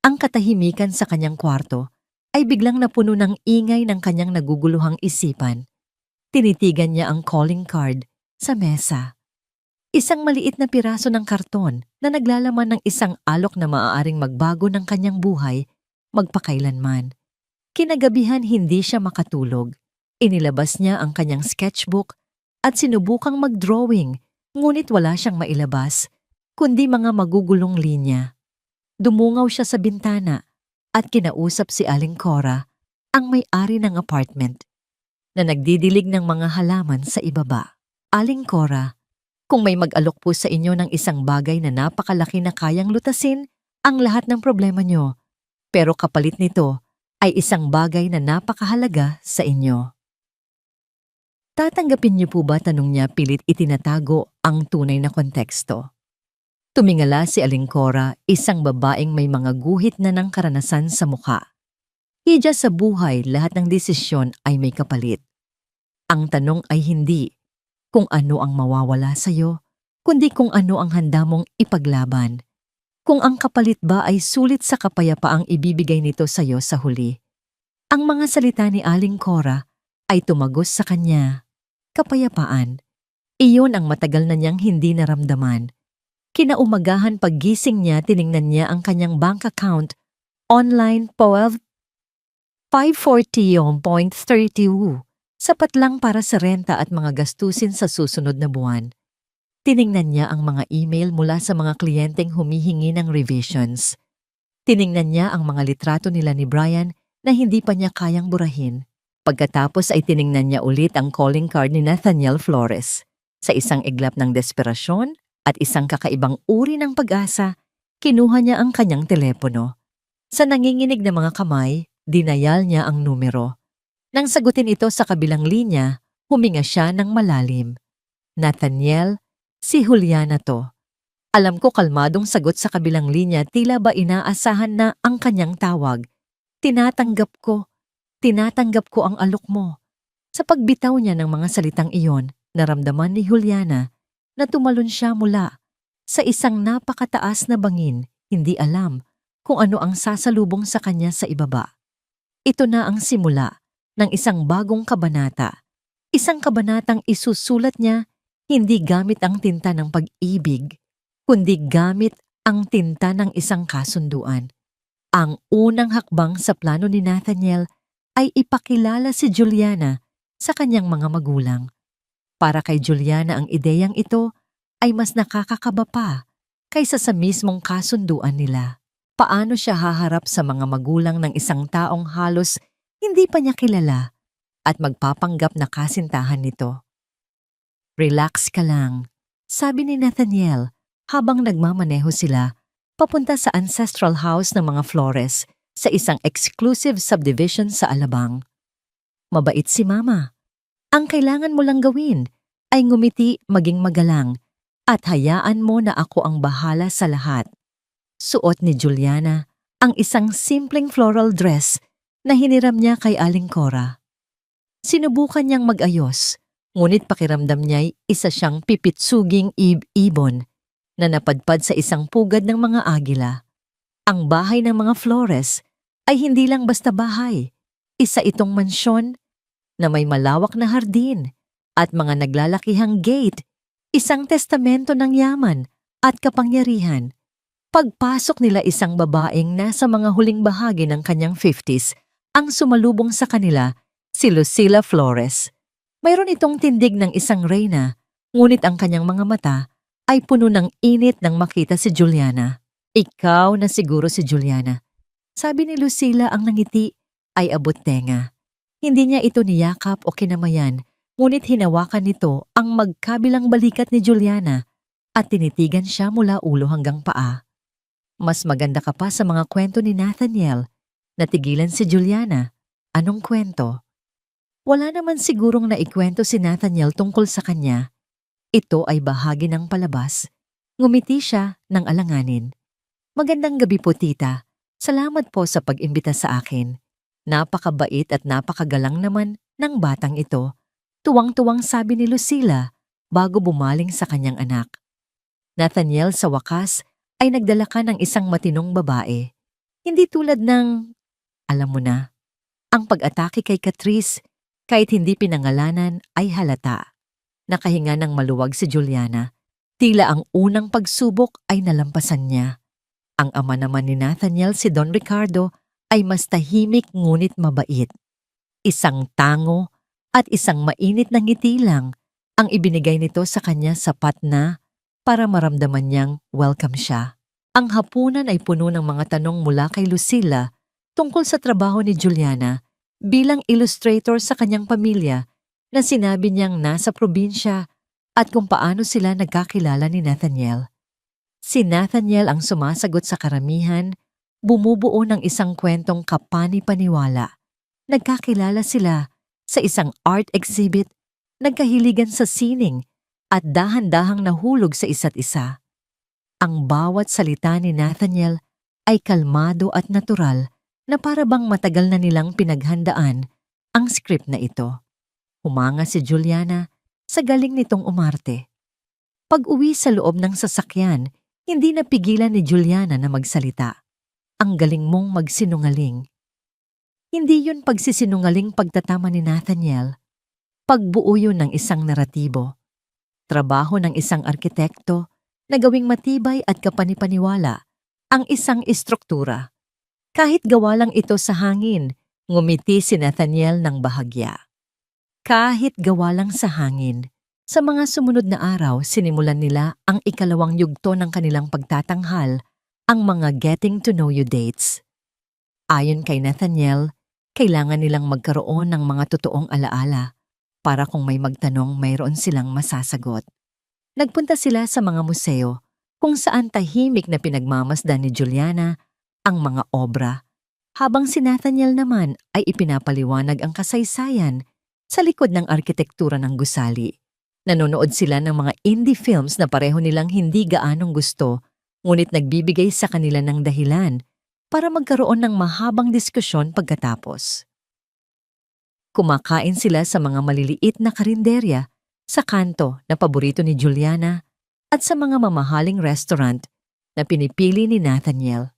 S1: Ang katahimikan sa kanyang kwarto ay biglang napuno ng ingay ng kanyang naguguluhang isipan. Tinitigan niya ang calling card sa mesa. Isang maliit na piraso ng karton na naglalaman ng isang alok na maaaring magbago ng kanyang buhay magpakailanman. Kinagabihan hindi siya makatulog. Inilabas niya ang kanyang sketchbook at sinubukang mag-drawing, ngunit wala siyang mailabas, kundi mga magugulong linya. Dumungaw siya sa bintana at kinausap si Aling Cora, ang may-ari ng apartment, na nagdidilig ng mga halaman sa ibaba. Aling Cora, kung may mag-alok po sa inyo ng isang bagay na napakalaki na kayang lutasin ang lahat ng problema nyo, pero kapalit nito ay isang bagay na napakahalaga sa inyo. Tatanggapin niyo po ba, tanong niya, pilit itinatago ang tunay na konteksto. Tumingala si Aling Cora, isang babaeng may mga guhit na ng karanasan sa mukha. Hidya sa buhay, lahat ng desisyon ay may kapalit. Ang tanong ay hindi kung ano ang mawawala sa'yo, kundi kung ano ang handa mong ipaglaban. Kung ang kapalit ba ay sulit sa kapayapaang ibibigay nito sa'yo sa huli. Ang mga salita ni Aling Cora ay tumagos sa kanya. Kapayapaan. Iyon ang matagal na niyang hindi naramdaman. Kinaumagahan paggising niya, tiningnan niya ang kanyang bank account. Online, 540.32. Sapat lang para sa renta at mga gastusin sa susunod na buwan. Tiningnan niya ang mga email mula sa mga kliyenteng humihingi ng revisions. Tiningnan niya ang mga litrato nila ni Brian na hindi pa niya kayang burahin. Pagkatapos ay tiningnan niya ulit ang calling card ni Nathaniel Flores. Sa isang iglap ng desperasyon at isang kakaibang uri ng pag-asa, kinuha niya ang kanyang telepono. Sa nanginginig na mga kamay, dinayal niya ang numero. Nang sagutin ito sa kabilang linya, huminga siya ng malalim. Nathaniel, si Juliana to. Alam ko kalmadong sagot sa kabilang linya, tila ba inaasahan na ang kanyang tawag. Tinatanggap ko ang alok mo. Sa pagbitaw niya ng mga salitang iyon, naramdaman ni Juliana na tumalon siya mula sa isang napakataas na bangin, hindi alam kung ano ang sasalubong sa kanya sa ibaba. Ito na ang simula ng isang bagong kabanata. Isang kabanatang isusulat niya hindi gamit ang tinta ng pag-ibig, kundi gamit ang tinta ng isang kasunduan. Ang unang hakbang sa plano ni Nathaniel ay ipakilala si Juliana sa kanyang mga magulang. Para kay Juliana ang ideyang ito ay mas nakakakaba pa kaysa sa mismong kasunduan nila. Paano siya haharap sa mga magulang ng isang taong halos hindi pa niya kilala at magpapanggap na kasintahan nito? Relax ka lang, sabi ni Nathaniel habang nagmamaneho sila papunta sa ancestral house ng mga Flores sa isang exclusive subdivision sa Alabang. Mabait si Mama. Ang kailangan mo lang gawin ay ngumiti, maging magalang, at hayaan mo na ako ang bahala sa lahat. Suot ni Juliana ang isang simpleng floral dress na hiniram niya kay Aling Cora. Sinubukan niyang mag-ayos, ngunit pakiramdam niya'y isa siyang pipitsuging ibon na napadpad sa isang pugad ng mga agila. Ang bahay ng mga Flores ay hindi lang basta bahay. Isa itong mansyon na may malawak na hardin at mga naglalakihang gate, isang testamento ng yaman at kapangyarihan. Pagpasok nila, isang babaeng nasa mga huling bahagi ng kanyang 50s ang sumalubong sa kanila, si Lucila Flores. Mayroon itong tindig ng isang reyna, ngunit ang kanyang mga mata ay puno ng init nang makita si Juliana. Ikaw na siguro si Juliana, sabi ni Lucila. Ang nangiti ay abot tenga. Hindi niya ito niyakap o kinamayan, ngunit hinawakan nito ang magkabilang balikat ni Juliana at tinitigan siya mula ulo hanggang paa. Mas maganda ka pa sa mga kwento ni Nathaniel. Natigilan si Juliana. Anong kwento? Wala naman sigurong naikwento si Nathaniel tungkol sa kanya. Ito ay bahagi ng palabas. Ngumiti siya ng alanganin. Magandang gabi po, tita. Salamat po sa pag-imbita sa akin. Napakabait at napakagalang naman ng batang ito. Tuwang-tuwang sabi ni Lucila bago bumaling sa kanyang anak. Nathaniel, sa wakas ay nagdala ka ng isang matinong babae. Hindi tulad ng, alam mo na, ang pag-atake kay Catrice, kahit hindi pinangalanan ay halata. Nakahinga ng maluwag si Juliana. Tila ang unang pagsubok ay nalampasan niya. Ang ama naman ni Nathaniel, si Don Ricardo, ay mas tahimik ngunit mabait. Isang tango at isang mainit na ngiti lang ang ibinigay nito sa kanya, sapat na para maramdaman niyang welcome siya. Ang hapunan ay puno ng mga tanong mula kay Lucila tungkol sa trabaho ni Juliana bilang illustrator sa kanyang pamilya na sinabi niyang nasa probinsya at kung paano sila nagkakilala ni Nathaniel. Si Nathaniel ang sumasagot sa karamihan, bumubuo ng isang kwentong kapani-paniwala. Nagkakilala sila sa isang art exhibit, nagkahiligan sa sining at dahan-dahang nahulog sa isa't isa. Ang bawat salita ni Nathaniel ay kalmado at natural na para bang matagal na nilang pinaghandaan ang script na ito. Humanga si Juliana sa galing nitong umarte. Pag-uwi sa loob ng sasakyan, hindi napigilan ni Juliana na magsalita. Ang galing mong magsinungaling. Hindi yun pagsisinungaling pagtatama ni Nathaniel. Pagbuo yun ng isang naratibo. Trabaho ng isang arkitekto na gawing matibay at kapanipaniwala ang isang istruktura. Kahit gawa lang ito sa hangin, ngumiti si Nathaniel ng bahagya. Kahit gawa lang sa hangin, Sa mga sumunod na araw, sinimulan nila ang ikalawang yugto ng kanilang pagtatanghal, ang mga getting to know you dates. Ayon kay Nathaniel, kailangan nilang magkaroon ng mga totoong alaala para kung may magtanong mayroon silang masasagot. Nagpunta sila sa mga museo kung saan tahimik na pinagmamasdan ni Juliana ang mga obra, habang si Nathaniel naman ay ipinapaliwanag ang kasaysayan sa likod ng arkitektura ng gusali. Nanonood sila ng mga indie films na pareho nilang hindi gaanong gusto, ngunit nagbibigay sa kanila ng dahilan para magkaroon ng mahabang diskusyon pagkatapos. Kumakain sila sa mga maliliit na karinderya sa kanto na paborito ni Juliana at sa mga mamahaling restaurant na pinipili ni Nathaniel.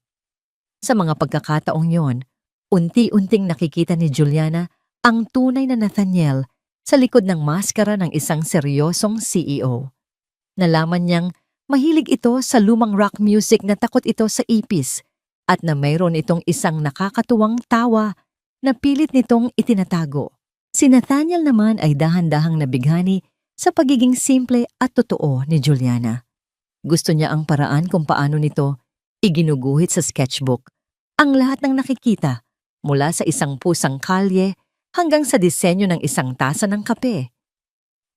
S1: Sa mga pagkakataong yon, unti-unting nakikita ni Juliana ang tunay na Nathaniel sa likod ng maskara ng isang seryosong CEO. Nalaman niyang mahilig ito sa lumang rock music na takot ito sa ipis at na mayroon itong isang nakakatuwang tawa na pilit nitong itinatago. Si Nathaniel naman ay dahan-dahang nabighani sa pagiging simple at totoo ni Juliana. Gusto niya ang paraan kung paano nito iginuguhit sa sketchbook ang lahat ng nakikita mula sa isang pusang kalye hanggang sa disenyo ng isang tasa ng kape.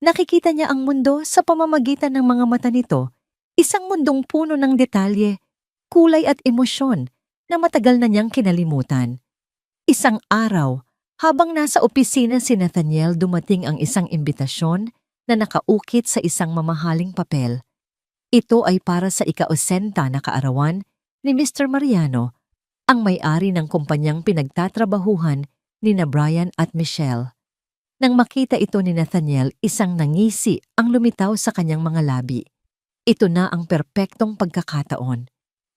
S1: Nakikita niya ang mundo sa pamamagitan ng mga mata nito, isang mundong puno ng detalye, kulay at emosyon na matagal na niyang kinalimutan. Isang araw, habang nasa opisina si Nathaniel, dumating ang isang imbitasyon na nakaukit sa isang mamahaling papel. Ito ay para sa ika-80 na kaarawan ni Mr. Mariano, ang may-ari ng kumpanyang pinagtatrabahuhan ni na Brian at Michelle. Nang makita ito ni Nathaniel, isang nangisi ang lumitaw sa kanyang mga labi. Ito na ang perpektong pagkakataon.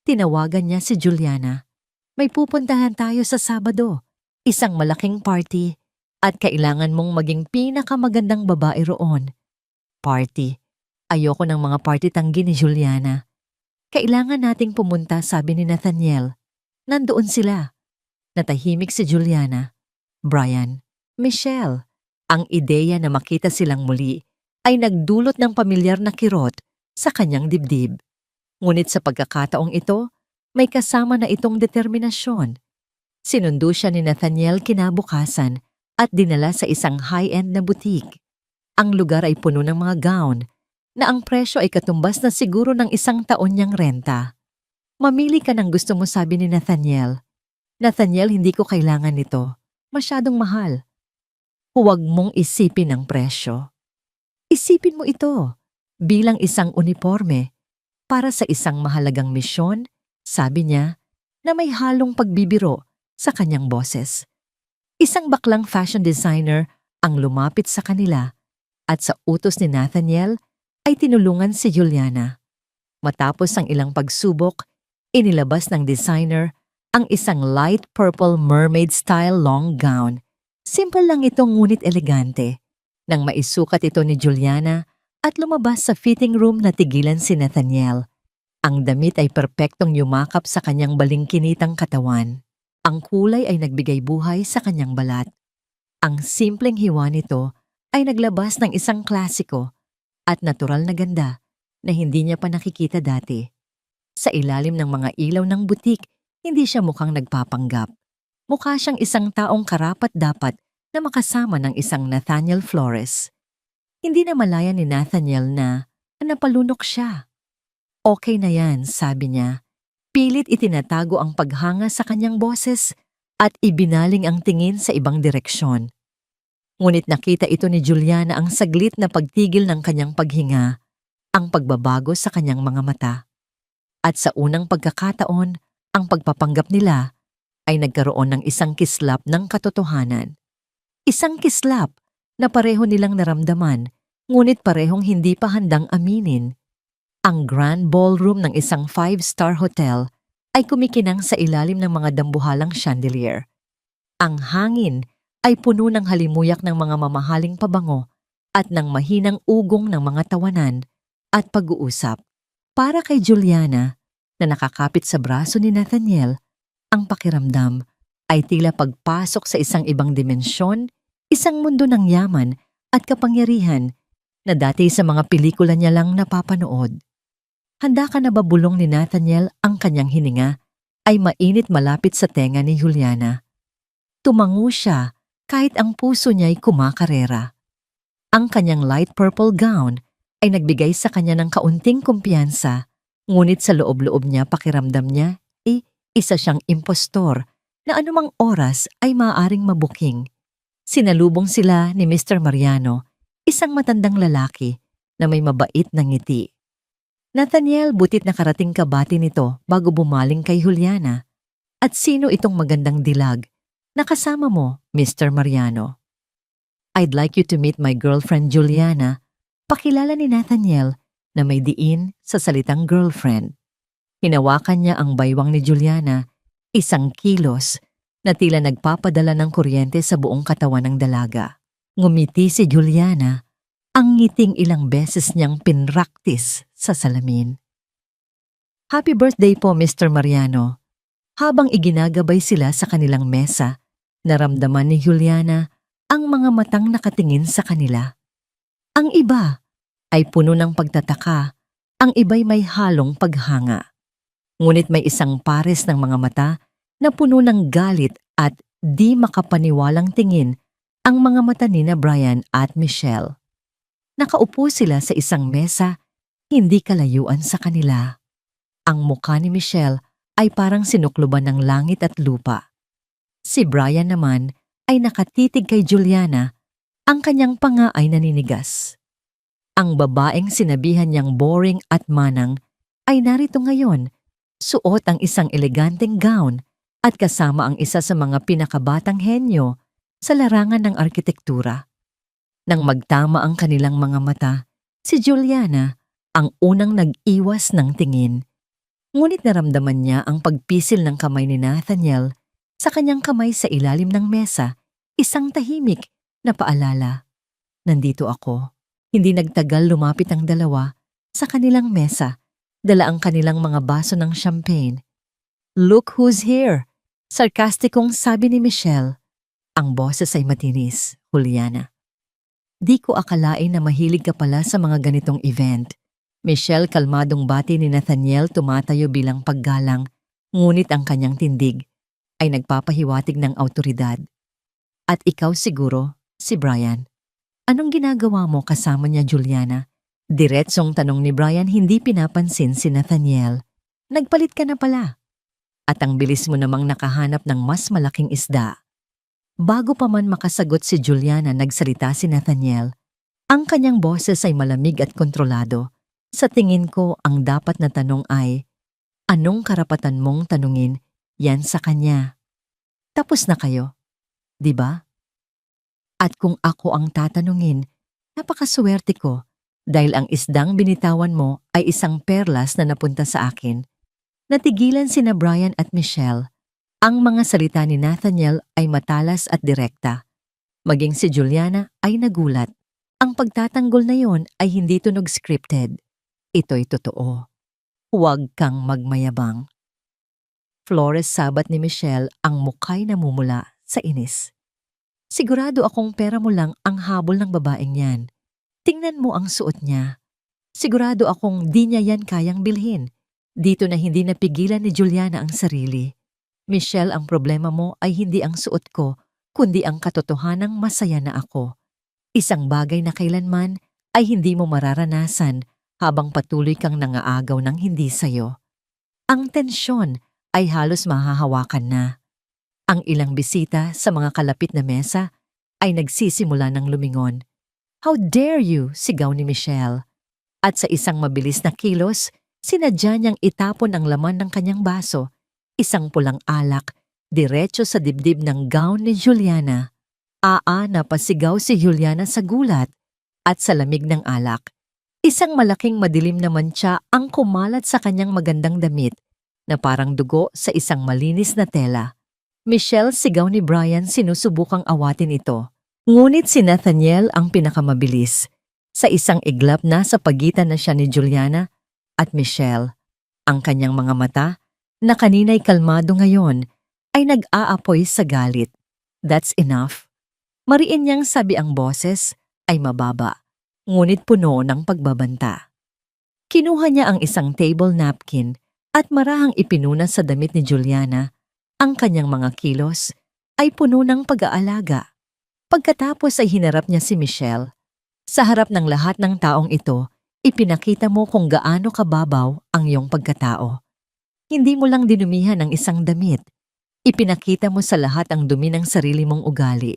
S1: Tinawagan niya si Juliana. May pupuntahan tayo sa Sabado, isang malaking party, at kailangan mong maging pinakamagandang babae roon. Party. Ayoko ng mga party tanggi ni Juliana. Kailangan nating pumunta, sabi ni Nathaniel. Nandoon sila. Natahimik si Juliana. Brian, Michelle. Ang ideya na makita silang muli ay nagdulot ng pamilyar na kirot sa kanyang dibdib. Ngunit sa pagkakataong ito, may kasama na itong determinasyon. Sinundo siya ni Nathaniel kinabukasan at dinala sa isang high-end na butik. Ang lugar ay puno ng mga gown na ang presyo ay katumbas na siguro ng 1 taon niyang renta. Mamili ka ng gusto mo, sabi ni Nathaniel. Nathaniel, hindi ko kailangan nito. Masyadong mahal. Huwag mong isipin ang presyo. Isipin mo ito bilang isang uniforme para sa isang mahalagang misyon, sabi niya, na may halong pagbibiro sa kanyang boses. Isang baklang fashion designer ang lumapit sa kanila at sa utos ni Nathaniel ay tinulungan si Juliana. Matapos ang ilang pagsubok, inilabas ng designer ang isang light purple mermaid-style long gown. Simple lang ito ngunit elegante. Nang maisukat ito ni Juliana at lumabas sa fitting room, na tigilan si Nathaniel. Ang damit ay perpektong yumakap sa kanyang balingkinitang katawan. Ang kulay ay nagbigay buhay sa kanyang balat. Ang simpleng hiwa nito ay naglabas ng isang klasiko at natural na ganda na hindi niya pa nakikita dati. Sa ilalim ng mga ilaw ng butik, hindi siya mukhang nagpapanggap. Mukha siyang isang taong karapat-dapat na makasama ng isang Nathaniel Flores. Hindi na malaya ni Nathaniel na napalunok siya. Okay na yan, sabi niya. Pilit itinatago ang paghanga sa kanyang boses at ibinaling ang tingin sa ibang direksyon. Ngunit nakita ito ni Juliana ang saglit na pagtigil ng kanyang paghinga, ang pagbabago sa kanyang mga mata. At sa unang pagkakataon, ang pagpapanggap nila ay nagkaroon ng isang kislap ng katotohanan. Isang kislap na pareho nilang naramdaman, ngunit parehong hindi pa handang aminin. Ang grand ballroom ng isang 5-star hotel ay kumikinang sa ilalim ng mga dambuhalang chandelier. Ang hangin ay puno ng halimuyak ng mga mamahaling pabango at ng mahinang ugong ng mga tawanan at pag-uusap. Para kay Juliana, na nakakapit sa braso ni Nathaniel, ang pakiramdam ay tila pagpasok sa isang ibang dimensyon, isang mundo ng yaman at kapangyarihan na dati sa mga pelikula niya lang napapanood. Handa ka na ba bulong ni Nathaniel ang kanyang hininga ay mainit malapit sa tenga ni Juliana? Tumango siya kahit ang puso niya'y kumakarera. Ang kanyang light purple gown ay nagbigay sa kanya ng kaunting kumpiyansa, ngunit sa loob-loob niya pakiramdam niya isa siyang impostor na anumang oras ay maaaring mabuking. Sinalubong sila ni Mr. Mariano, isang matandang lalaki na may mabait na ngiti. Nathaniel, butit nakarating kabati nito bago bumaling kay Juliana. At sino itong magandang dilag na kasama mo, Mr. Mariano? I'd like you to meet my girlfriend Juliana. Pakilala ni Nathaniel na may diin sa salitang girlfriend. Hinawakan niya ang baywang ni Juliana, isang kilos na tila nagpapadala ng kuryente sa buong katawan ng dalaga. Ngumiti si Juliana, ang ngiting ilang beses niyang pinraktis sa salamin. Happy birthday po, Mr. Mariano. Habang iginagabay sila sa kanilang mesa, naramdaman ni Juliana ang mga matang nakatingin sa kanila. Ang iba ay puno ng pagtataka, ang iba'y may halong paghanga. Ngunit may isang pares ng mga mata na puno ng galit at di makapaniwalang tingin ang mga mata ni na Brian at Michelle. Nakaupo sila sa isang mesa, hindi kalayuan sa kanila. Ang mukha ni Michelle ay parang sinukluban ng langit at lupa. Si Brian naman ay nakatitig kay Juliana, ang kanyang panga ay naninigas. Ang babaeng sinabihan niyang boring at manang ay narito ngayon, suot ang isang eleganteng gown at kasama ang isa sa mga pinakabatang henyo sa larangan ng arkitektura. Nang magtama ang kanilang mga mata, si Juliana ang unang nag-iwas ng tingin. Ngunit naramdaman niya ang pagpisil ng kamay ni Nathaniel sa kanyang kamay sa ilalim ng mesa, isang tahimik na paalala. Nandito ako. Hindi nagtagal lumapit ang dalawa sa kanilang mesa. Dala ang kanilang mga baso ng champagne. Look who's here! Sarkastikong sabi ni Michelle. Ang boses ay matinis, Juliana. Di ko akalain na mahilig ka pala sa mga ganitong event. Michelle, kalmadong bati ni Nathaniel, tumatayo bilang paggalang, ngunit ang kanyang tindig ay nagpapahiwatig ng awtoridad. At ikaw siguro, si Brian. Anong ginagawa mo kasama niya, Juliana? Diretsong tanong ni Brian, hindi pinapansin si Nathaniel. Nagpalit ka na pala. At ang bilis mo namang nakahanap ng mas malaking isda. Bago pa man makasagot si Juliana, nagsalita si Nathaniel. Ang kanyang boses ay malamig at kontrolado. Sa tingin ko, ang dapat na tanong ay, anong karapatan mong tanungin yan sa kanya? Tapos na kayo, di ba? At kung ako ang tatanungin, napakaswerte ko dahil ang isdang binitawan mo ay isang perlas na napunta sa akin. Natigilan sina Brian at Michelle. Ang mga salita ni Nathaniel ay matalas at direkta. Maging si Juliana ay nagulat. Ang pagtatanggol na yon ay hindi tunog scripted. Ito'y totoo. Huwag kang magmayabang. Flores, sabat ni Michelle, ang mukhay namumula sa inis. Sigurado akong pera mo lang ang habol ng babaeng yan. Tingnan mo ang suot niya. Sigurado akong di niya yan kayang bilhin. Dito na hindi napigilan ni Juliana ang sarili. Michelle, ang problema mo ay hindi ang suot ko, kundi ang katotohanang masaya na ako. Isang bagay na kailanman ay hindi mo mararanasan habang patuloy kang nangaagaw ng hindi sayo. Ang tensyon ay halos mahahawakan na. Ang ilang bisita sa mga kalapit na mesa ay nagsisimula ng lumingon. How dare you, sigaw ni Michelle. At sa isang mabilis na kilos, sinadya niyang itapon ang laman ng kanyang baso, isang pulang alak, diretso sa dibdib ng gown ni Juliana. Napasigaw si Juliana sa gulat at sa lamig ng alak. Isang malaking madilim na mantsa ang kumalat sa kanyang magandang damit na parang dugo sa isang malinis na tela. Michelle, sigaw ni Brian, sinusubukang awatin ito. Ngunit si Nathaniel ang pinakamabilis. Sa isang iglap na sa pagitan na siya ni Juliana at Michelle. Ang kanyang mga mata, na kanina'y kalmado ngayon, ay nag-aapoy sa galit. That's enough. Mariin niyang sabi, ang boses ay mababa. ngunit puno ng pagbabanta. Kinuha niya ang isang table napkin at marahang ipinuna sa damit ni Juliana. Ang kanyang mga kilos ay puno ng pag-aalaga. Pagkatapos ay hinarap niya si Michelle. Sa harap ng lahat ng taong ito, ipinakita mo kung gaano kababaw ang iyong pagkatao. Hindi mo lang dinumihan ang isang damit. Ipinakita mo sa lahat ang dumi ng sarili mong ugali.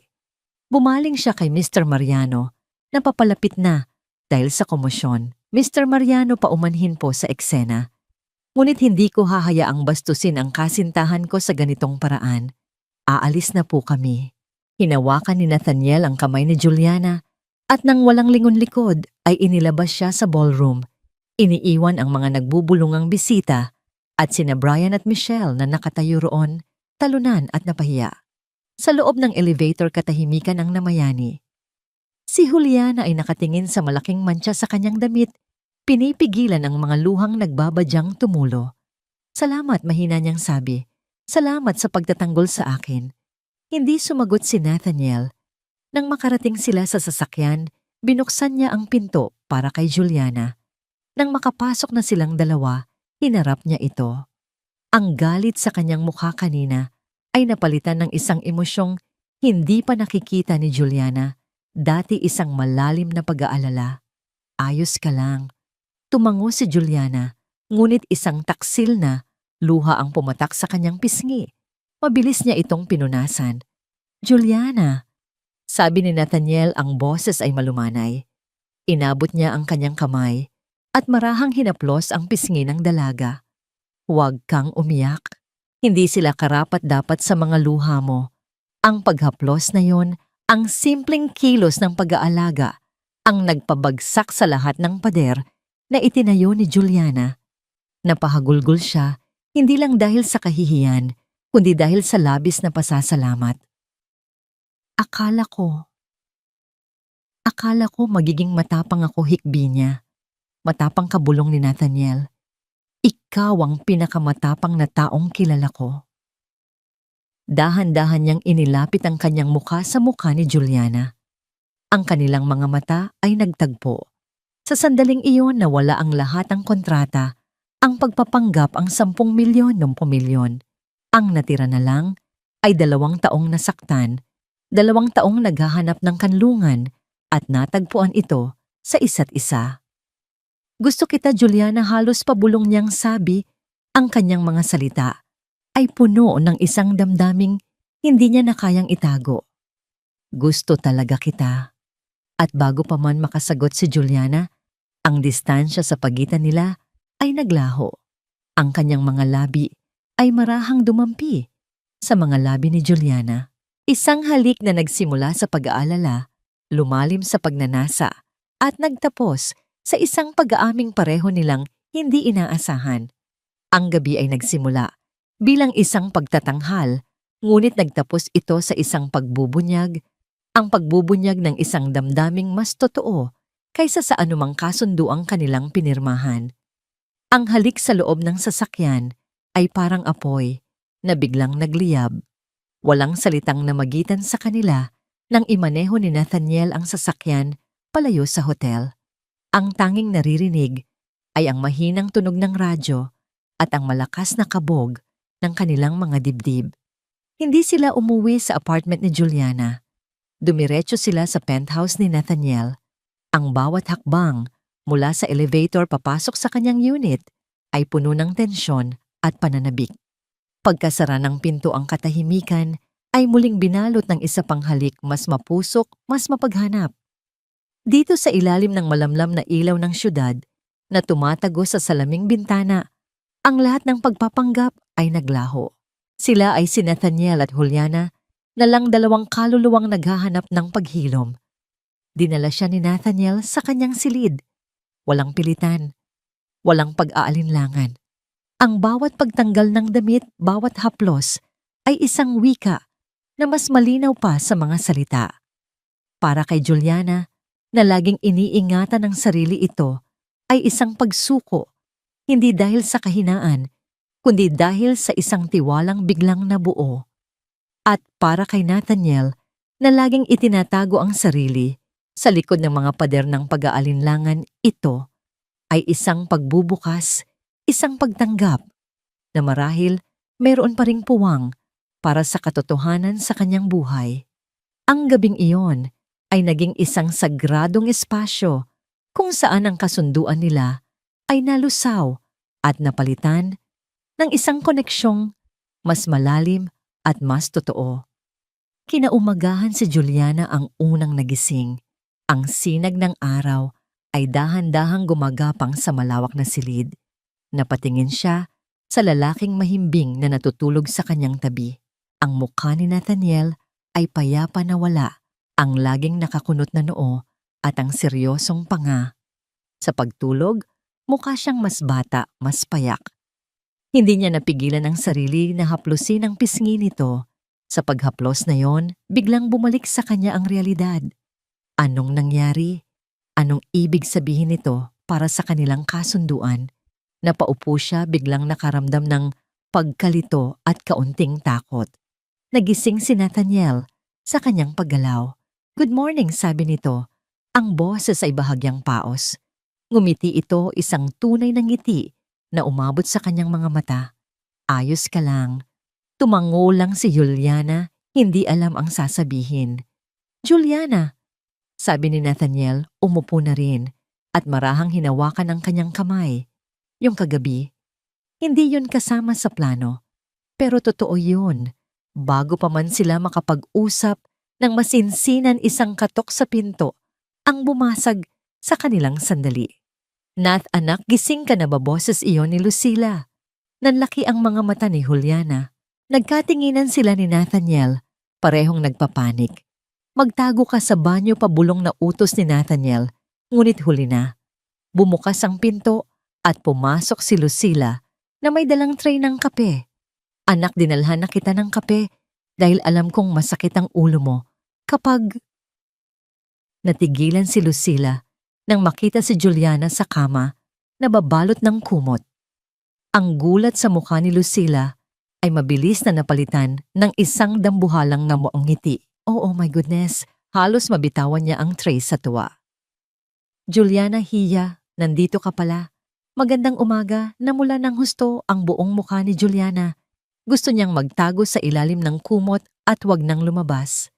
S1: Bumaling siya kay Mr. Mariano, na papalapit na dahil sa komosyon. Mr. Mariano, paumanhin po sa eksena. Ngunit hindi ko hahayaang bastusin ang kasintahan ko sa ganitong paraan. Aalis na po kami. Hinawakan ni Nathaniel ang kamay ni Juliana at nang walang lingon-likod ay inilabas siya sa ballroom. Iniiwan ang mga nagbubulungang bisita at sina Brian at Michelle na nakatayo roon, talunan at napahiya. Sa loob ng elevator katahimikan ang namayani. Si Juliana ay nakatingin sa malaking mantsa sa kanyang damit. Pinipigilan ang mga luhang nagbabadyang tumulo. Salamat, mahina niyang sabi. Salamat sa pagtatanggol sa akin. Hindi sumagot si Nathaniel. Nang makarating sila sa sasakyan, binuksan niya ang pinto para kay Juliana. Nang makapasok na silang dalawa, hinarap niya ito. Ang galit sa kanyang mukha kanina ay napalitan ng isang emosyong hindi pa nakikita ni Juliana. Dati isang malalim na pag-aalala. Ayos ka lang. Tumango si Juliana, ngunit isang taksil na luha ang pumatak sa kanyang pisngi. Mabilis niya itong pinunasan. Juliana, sabi ni Nathaniel, ang boses ay malumanay. Inabot niya ang kanyang kamay at marahang hinaplos ang pisngi ng dalaga. Huwag kang umiyak. Hindi sila karapat-dapat sa mga luha mo. Ang paghaplos na yon, ang simpleng kilos ng pag-aalaga, ang nagpabagsak sa lahat ng pader na itinayo ni Juliana. Napahagulgol siya, hindi lang dahil sa kahihiyan, kundi dahil sa labis na pasasalamat. Akala ko magiging matapang ako, hikbi niya. Matapang kabulong ni Nathaniel. Ikaw ang pinakamatapang na taong kilala ko. Dahan-dahan niyang inilapit ang kanyang mukha sa mukha ni Juliana. Ang kanilang mga mata ay nagtagpo. Sa sandaling iyon nawala ang lahat ng kontrata, ang pagpapanggap ang 10 milyon ng pumilyon. Ang natira na lang ay 2 taong nasaktan, 2 taong naghahanap ng kanlungan at natagpuan ito sa isa't isa. Gusto kita, Juliana, halos pabulong niyang sabi. Ang kanyang mga salita ay puno ng isang damdaming hindi niya na kayang itago. Gusto talaga kita. At bago pa man makasagot si Juliana, ang distansya sa pagitan nila ay naglaho. Ang kanyang mga labi ay marahang dumampi sa mga labi ni Juliana. Isang halik na nagsimula sa pag-aalala, lumalim sa pagnanasa, at nagtapos sa isang pag-aaming pareho nilang hindi inaasahan. Ang gabi ay nagsimula bilang isang pagtatanghal, ngunit nagtapos ito sa isang pagbubunyag, ang pagbubunyag ng isang damdaming mas totoo kaysa sa anumang kasunduang kanilang pinirmahan. Ang halik sa loob ng sasakyan ay parang apoy na biglang nagliyab. Walang salitang namagitan sa kanila nang imaneho ni Nathaniel ang sasakyan palayo sa hotel. Ang tanging naririnig ay ang mahinang tunog ng radyo at ang malakas na kabog ng kanilang mga dibdib. Hindi sila umuwi sa apartment ni Juliana. Dumiretso sila sa penthouse ni Nathaniel. Ang bawat hakbang mula sa elevator papasok sa kanyang unit ay puno ng tensyon at pananabik. Pagkasara ng pinto ang katahimikan ay muling binalot ng isa pang halik mas mapusok, mas mapaghanap. Dito sa ilalim ng malamlam na ilaw ng syudad na tumatago sa salaming bintana, ang lahat ng pagpapanggap ay naglaho. Sila ay si Nathaniel at Juliana na lang 2 kaluluwang naghahanap ng paghilom. Dinala siya ni Nathaniel sa kanyang silid. Walang pilitan, walang pag-aalinlangan. Ang bawat pagtanggal ng damit, bawat haplos, ay isang wika na mas malinaw pa sa mga salita. Para kay Juliana, na laging iniingatan ng sarili ito, ay isang pagsuko, hindi dahil sa kahinaan, kundi dahil sa isang tiwalang biglang nabuo. At para kay Nathaniel, na laging itinatago ang sarili Sa likod ng mga pader ng pag-aalinlangan, ito ay isang pagbubukas, isang pagtanggap na marahil mayroon pa ring puwang para sa katotohanan sa kanyang buhay. Ang gabing iyon ay naging isang sagradong espasyo kung saan ang kasunduan nila ay nalusaw at napalitan ng isang koneksyong mas malalim at mas totoo. Kinaumagahan si Juliana ang unang nagising. Ang sinag ng araw ay dahan-dahang gumagapang sa malawak na silid. Napatingin siya sa lalaking mahimbing na natutulog sa kanyang tabi. Ang mukha ni Nathaniel ay payapa na wala ang laging nakakunot na noo at ang seryosong panga. Sa pagtulog, mukha siyang mas bata, mas payak. Hindi niya napigilan ang sarili na haplusin ang pisngi nito. Sa paghaplos na yon, biglang bumalik sa kanya ang realidad. Anong nangyari? Anong ibig sabihin nito para sa kanilang kasunduan? Napaupo siya, biglang nakaramdam ng pagkalito at kaunting takot. Nagising si Nathaniel sa kanyang paggalaw. "Good morning," sabi nito. Ang boses ay bahagyang paos. Ngumiti ito, isang tunay na ngiti na umabot sa kanyang mga mata. "Ayos ka lang." Tumango lang si Juliana, hindi alam ang sasabihin. "Juliana," sabi ni Nathaniel, umupo na rin at marahang hinawakan ang kanyang kamay. "Yung kagabi, hindi yun kasama sa plano. Pero totoo yun. Bago pa man sila makapag-usap nang masinsinan isang katok sa pinto ang bumasag sa kanilang sandali. "Nath, anak, gising ka na ba?" Boses iyon ni Lucila. Nanlaki ang mga mata ni Juliana. Nagkatinginan sila ni Nathaniel, parehong nagpapanik. "Magtago ka sa banyo," pabulong na utos ni Nathaniel, ngunit huli na. Bumukas ang pinto at pumasok si Lucila na may dalang tray ng kape. "Anak, dinalhan na kita ng kape dahil alam kong masakit ang ulo mo kapag..." Natigilan si Lucila nang makita si Juliana sa kama na babalot ng kumot. Ang gulat sa mukha ni Lucila ay mabilis na napalitan ng isang dambuhalang na muang ngiti. Oh my goodness, halos mabitawan niya ang tray sa tuwa. "Juliana, hiya, nandito ka pala. Magandang umaga." Namula ng husto ang buong mukha ni Juliana. Gusto niyang magtago sa ilalim ng kumot at wag nang lumabas.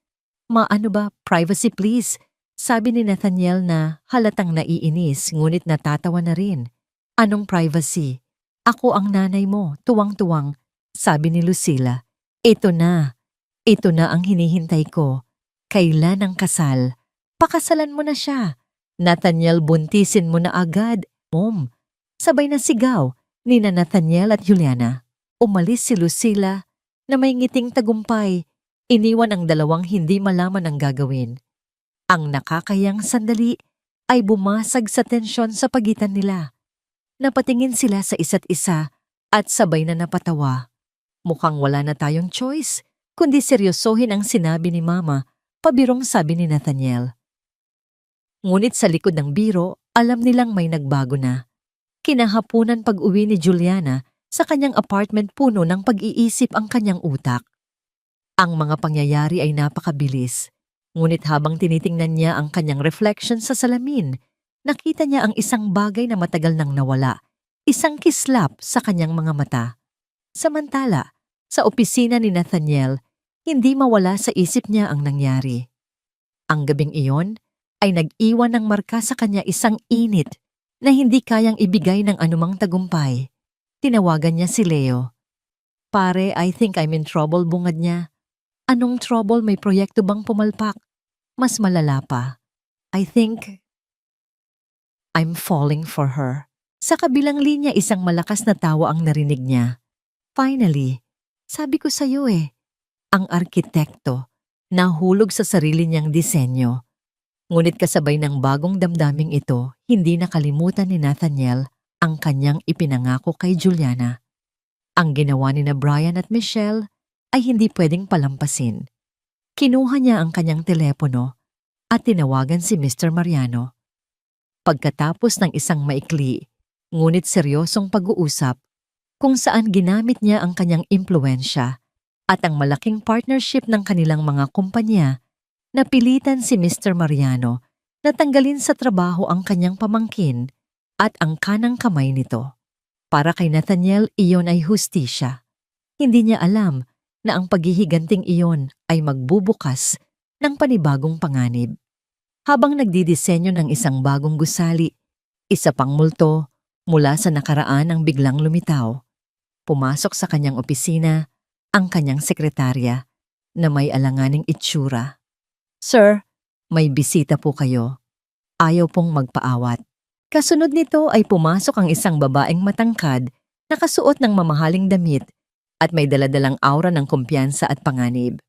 S1: "Maano ba, privacy please," sabi ni Nathaniel na halatang naiinis ngunit natatawa na rin. "Anong privacy? Ako ang nanay mo," tuwang-tuwang sabi ni Lucila. Ito na ang hinihintay ko. Kailan ang kasal? Pakasalan mo na siya." "Nathaniel, buntisin mo na agad." "Mom," sabay na sigaw ni Nathaniel at Juliana. Umalis si Lucila na may ngiting tagumpay. Iniwan ang dalawang hindi malaman ang gagawin. Ang nakakayang sandali ay bumasag sa tensyon sa pagitan nila. Napatingin sila sa isa't isa at sabay na napatawa. "Mukhang wala na tayong choice, kundi seryosohin ang sinabi ni Mama," pabirong sabi ni Nathaniel. Ngunit sa likod ng biro, alam nilang may nagbago na. Kinahapunan pag-uwi ni Juliana sa kanyang apartment, puno ng pag-iisip ang kanyang utak. Ang mga pangyayari ay napakabilis, ngunit habang tinitingnan niya ang kanyang reflection sa salamin, nakita niya ang isang bagay na matagal nang nawala, isang kislap sa kanyang mga mata. Samantala, sa opisina ni Nathaniel, hindi mawala sa isip niya ang nangyari. Ang gabing iyon ay nag-iwan ng marka sa kanya, isang init na hindi kayang ibigay ng anumang tagumpay. Tinawagan niya si Leo. "Pare, I think I'm in trouble," bungad niya. "Anong trouble? May proyekto bang pumalpak?" "Mas malala pa. I think I'm falling for her." Sa kabilang linya, isang malakas na tawa ang narinig niya. "Finally, sabi ko sa'yo eh." Ang arkitekto nahulog sa sarili niyang disenyo. Ngunit kasabay ng bagong damdaming ito, hindi nakalimutan ni Nathaniel ang kanyang ipinangako kay Juliana. Ang ginawa ni na Brian at Michelle ay hindi pwedeng palampasin. Kinuha niya ang kanyang telepono at tinawagan si Mr. Mariano. Pagkatapos ng isang maikli, ngunit seryosong pag-uusap, kung saan ginamit niya ang kanyang impluwensya at ang malaking partnership ng kanilang mga kumpanya, napilitan si Mr. Mariano Natanggalin sa trabaho ang kanyang pamangkin at ang kanang kamay nito. Para kay Nathaniel, iyon ay hustisya. Hindi niya alam na ang paghihiganting iyon ay magbubukas ng panibagong panganib. Habang nagdidisenyo ng isang bagong gusali, isa pang multo mula sa nakaraan ang biglang lumitaw. Pumasok sa kanyang opisina ang kanyang sekretarya na may alanganing itsura. "Sir, may bisita po kayo." Ayaw pong magpaawat. Kasunod nito ay pumasok ang isang babaeng matangkad, nakasuot ng mamahaling damit at may daladalang aura ng kumpiyansa at panganib.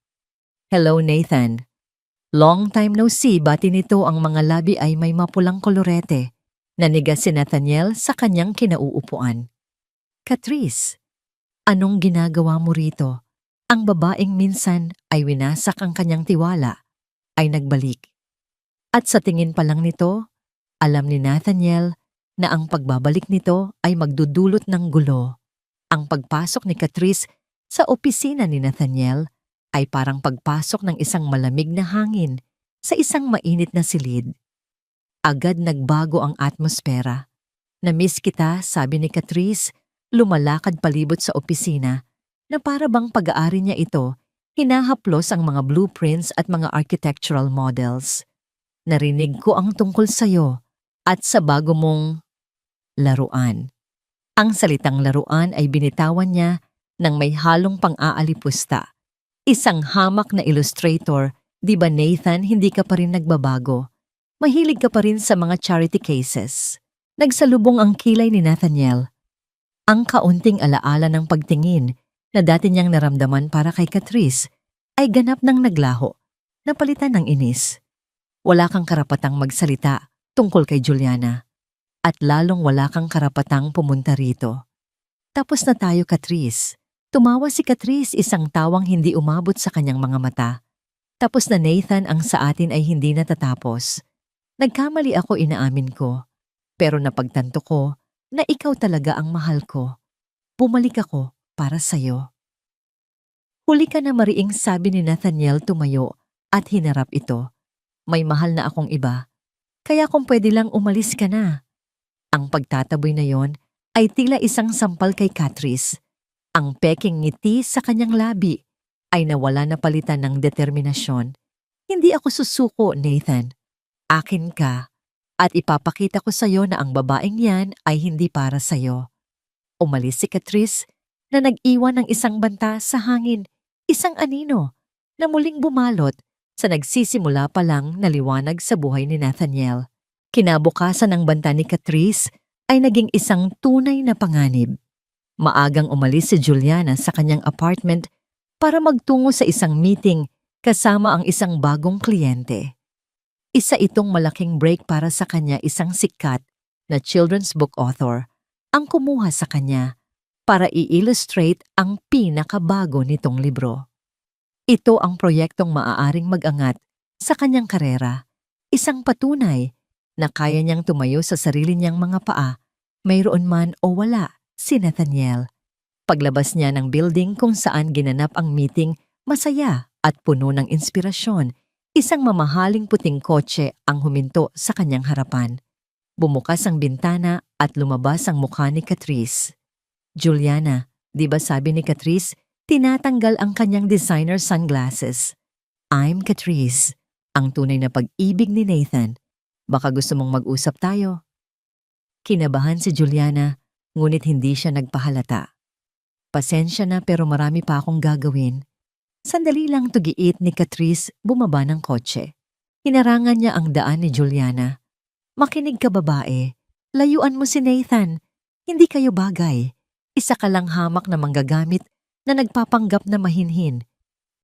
S1: "Hello, Nathan." "Long time no see," bati nito, ang mga labi ay may mapulang kolorete. Nanigas si Nathaniel sa kanyang kinauupuan. "Catrice, anong ginagawa mo rito?" Ang babaeng minsan ay winasak ang kanyang tiwala ay nagbalik. At sa tingin pa lang nito, alam ni Nathaniel na ang pagbabalik nito ay magdudulot ng gulo. Ang pagpasok ni Catrice sa opisina ni Nathaniel ay parang pagpasok ng isang malamig na hangin sa isang mainit na silid. Agad nagbago ang atmosfera. "Na-miss kita," sabi ni Catrice, lumalakad palibot sa opisina na para bang pag-aari niya ito, hinahaplos ang mga blueprints at mga architectural models. "Narinig ko ang tungkol sa'yo at sa bago mong laruan." Ang salitang laruan ay binitawan niya ng may halong pang-aalipusta. "Isang hamak na illustrator, di ba Nathan, hindi ka pa rin nagbabago? Mahilig ka pa rin sa mga charity cases." Nagsalubong ang kilay ni Nathaniel. Ang kaunting alaala ng pagtingin na dati niyang naramdaman para kay Catrice ay ganap ng naglaho, napalitan ng inis. "Wala kang karapatang magsalita tungkol kay Juliana. At lalong wala kang karapatang pumunta rito." "Tapos na tayo, Catrice." Tumawa si Catrice, isang tawang hindi umabot sa kanyang mga mata. "Tapos na, Nathan, ang sa atin ay hindi natatapos. Nagkamali ako, inaamin ko. Pero napagtanto ko na ikaw talaga ang mahal ko. Bumalik ako para sa'yo." "Huli ka na, mariing," sabi ni Nathaniel, tumayo at hinarap ito. "May mahal na akong iba. Kaya kung pwede lang umalis ka na." Ang pagtataboy na yon ay tila isang sampal kay Catrice. Ang peking ngiti sa kanyang labi ay nawala na palitan ng determinasyon. "Hindi ako susuko, Nathan. Akin ka at ipapakita ko sa'yo na ang babaeng yan ay hindi para sa'yo." Umalis si Catrice na nag-iwan ng isang banta sa hangin, isang anino na muling bumalot sa nagsisimula pa lang na liwanag sa buhay ni Nathaniel. Kinabukasan ng banta ni Catrice ay naging isang tunay na panganib. Maagang umalis si Juliana sa kanyang apartment para magtungo sa isang meeting kasama ang isang bagong kliyente. Isa itong malaking break para sa kanya, isang sikat na children's book author ang kumuha sa kanya para i-illustrate ang pinakabago nitong libro. Ito ang proyektong maaaring mag-angat sa kanyang karera, isang patunay na kaya niyang tumayo sa sarili niyang mga paa, mayroon man o wala si Nathaniel. Paglabas niya ng building kung saan ginanap ang meeting, masaya at puno ng inspirasyon, isang mamahaling puting kotse ang huminto sa kanyang harapan. Bumukas ang bintana at lumabas ang mukha ni Catrice. "Juliana, di ba sabi ni Catrice, tinatanggal ang kanyang designer sunglasses. I'm Catrice, ang tunay na pag-ibig ni Nathan. Baka gusto mong mag-usap tayo." Kinabahan si Juliana, ngunit hindi siya nagpahalata. "Pasensya na, pero marami pa akong gagawin." Sandali lang, tugiit ni Catrice, bumaba ng kotse. Hinarangan niya ang daan ni Juliana. "Makinig ka, babae. Layuan mo si Nathan. Hindi kayo bagay. Isa ka lang hamak na manggagamit na nagpapanggap na mahinhin.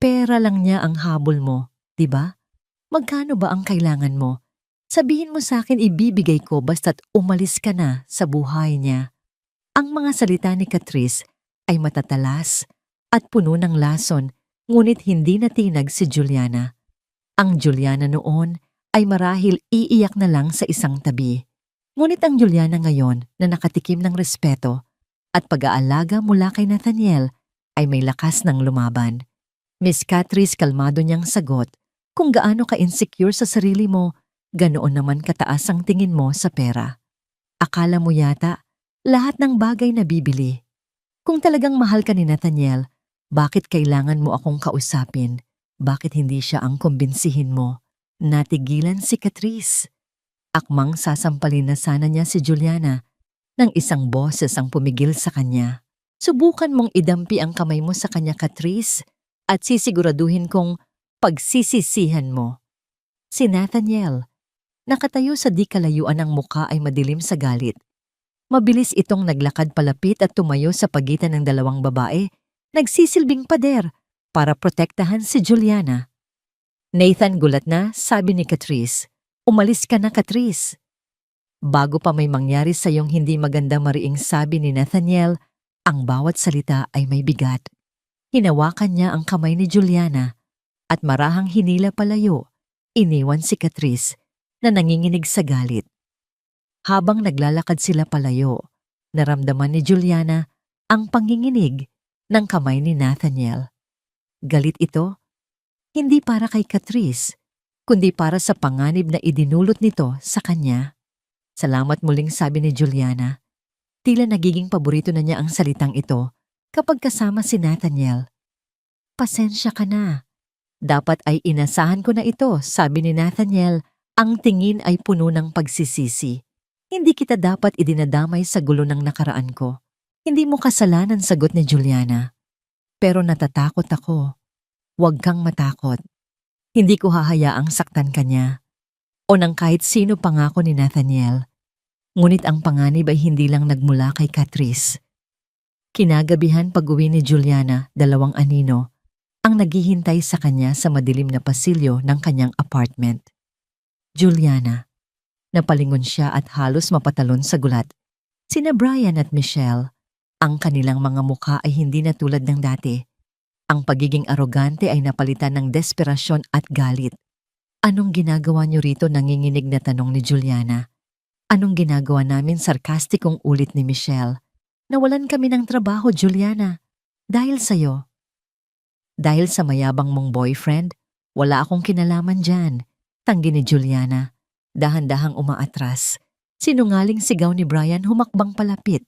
S1: Pera lang niya ang habol mo, di ba? Magkano ba ang kailangan mo? Sabihin mo sa akin, ibibigay ko basta't umalis ka na sa buhay niya." Ang mga salita ni Catrice ay matatalas at puno ng lason, ngunit hindi natinag si Juliana. Ang Juliana noon ay marahil iiyak na lang sa isang tabi. Ngunit ang Juliana ngayon na nakatikim ng respeto at pag-aalaga mula kay Nathaniel ay may lakas ng lumaban. "Miss Catrice," kalmado niyang sagot, "kung gaano ka insecure sa sarili mo, Ganoon naman kataas ang tingin mo sa pera. Akala mo yata, lahat ng bagay na bibili. Kung talagang mahal ka ni Nathaniel, bakit kailangan mo akong kausapin? Bakit hindi siya ang kumbinsihin mo? Natigilan si Catrice. Akmang sasampalin na sana niya si Juliana nang isang boses ang pumigil sa kanya. Subukan mong idampi ang kamay mo sa kanya, Catrice, at sisiguraduhin kong pagsisisihan mo. Si Nathaniel, nakatayo sa di kalayuan ng muka ay madilim sa galit. Mabilis itong naglakad palapit at tumayo sa pagitan ng dalawang babae, nagsisilbing pader para protektahan si Juliana. Nathan, gulat na, sabi ni Catrice, "Umalis ka na, Catrice." Bago pa may mangyari sa iyong hindi maganda mariing sabi ni Nathaniel, ang bawat salita ay may bigat. Hinawakan niya ang kamay ni Juliana at marahang hinila palayo, iniwan si Catrice na nanginginig sa galit. Habang naglalakad sila palayo, naramdaman ni Juliana ang panginginig ng kamay ni Nathaniel. Galit ito, hindi para kay Catrice, kundi para sa panganib na idinulot nito sa kanya. "Salamat muling," sabi ni Juliana. Tila nagiging paborito na niya ang salitang ito kapag kasama si Nathaniel. "Pasensya ka na. Dapat ay inasahan ko na ito," sabi ni Nathaniel. Ang tingin ay puno ng pagsisisi. "Hindi kita dapat idinadamay sa gulo ng nakaraan ko. Hindi mo kasalanan," sagot ni Juliana. "Pero natatakot ako." "Huwag kang matakot. Hindi ko hahayaang saktan ka niya. O ng kahit sino, pangako ni Nathaniel. Ngunit ang panganib ay hindi lang nagmula kay Catrice." Kinagabihan pag-uwi ni Juliana, dalawang anino ang naghihintay sa kanya sa madilim na pasilyo ng kanyang apartment. "Juliana." Napalingon siya at halos mapatalon sa gulat. Sina Brian at Michelle. Ang kanilang mga mukha ay hindi na tulad ng dati. Ang pagiging arogante ay napalitan ng desperasyon at galit. "Anong ginagawa niyo rito?" nanginginig na tanong ni Juliana. "Anong ginagawa namin?" sarkastikong ulit ni Michelle. "Nawalan kami ng trabaho, Juliana. Dahil sa'yo." "Dahil sa mayabang mong boyfriend? Wala akong kinalaman dyan," tanggi ni Juliana. Dahan-dahang umaatras. Sinungaling sigaw ni Brian, humakbang palapit.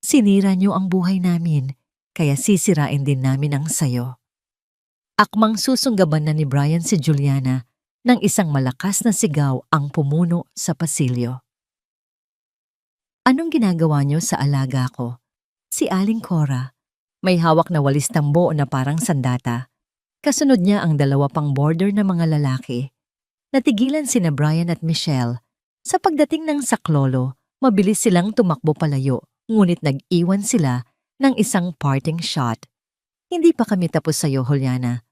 S1: "Sinira niyo ang buhay namin, kaya sisirain din namin ang sayo." Akmang susunggaban na ni Brian si Juliana nang isang malakas na sigaw ang pumuno sa pasilyo. "Anong ginagawa niyo sa alaga ko?" Si Aling Cora. May hawak na walis tambo na parang sandata. Kasunod niya ang dalawa pang border na mga lalaki. Natigilan sina Brian at Michelle. Sa pagdating ng saklolo, mabilis silang tumakbo palayo, ngunit nag-iwan sila ng isang parting shot. "Hindi pa kami tapos sa'yo, Juliana.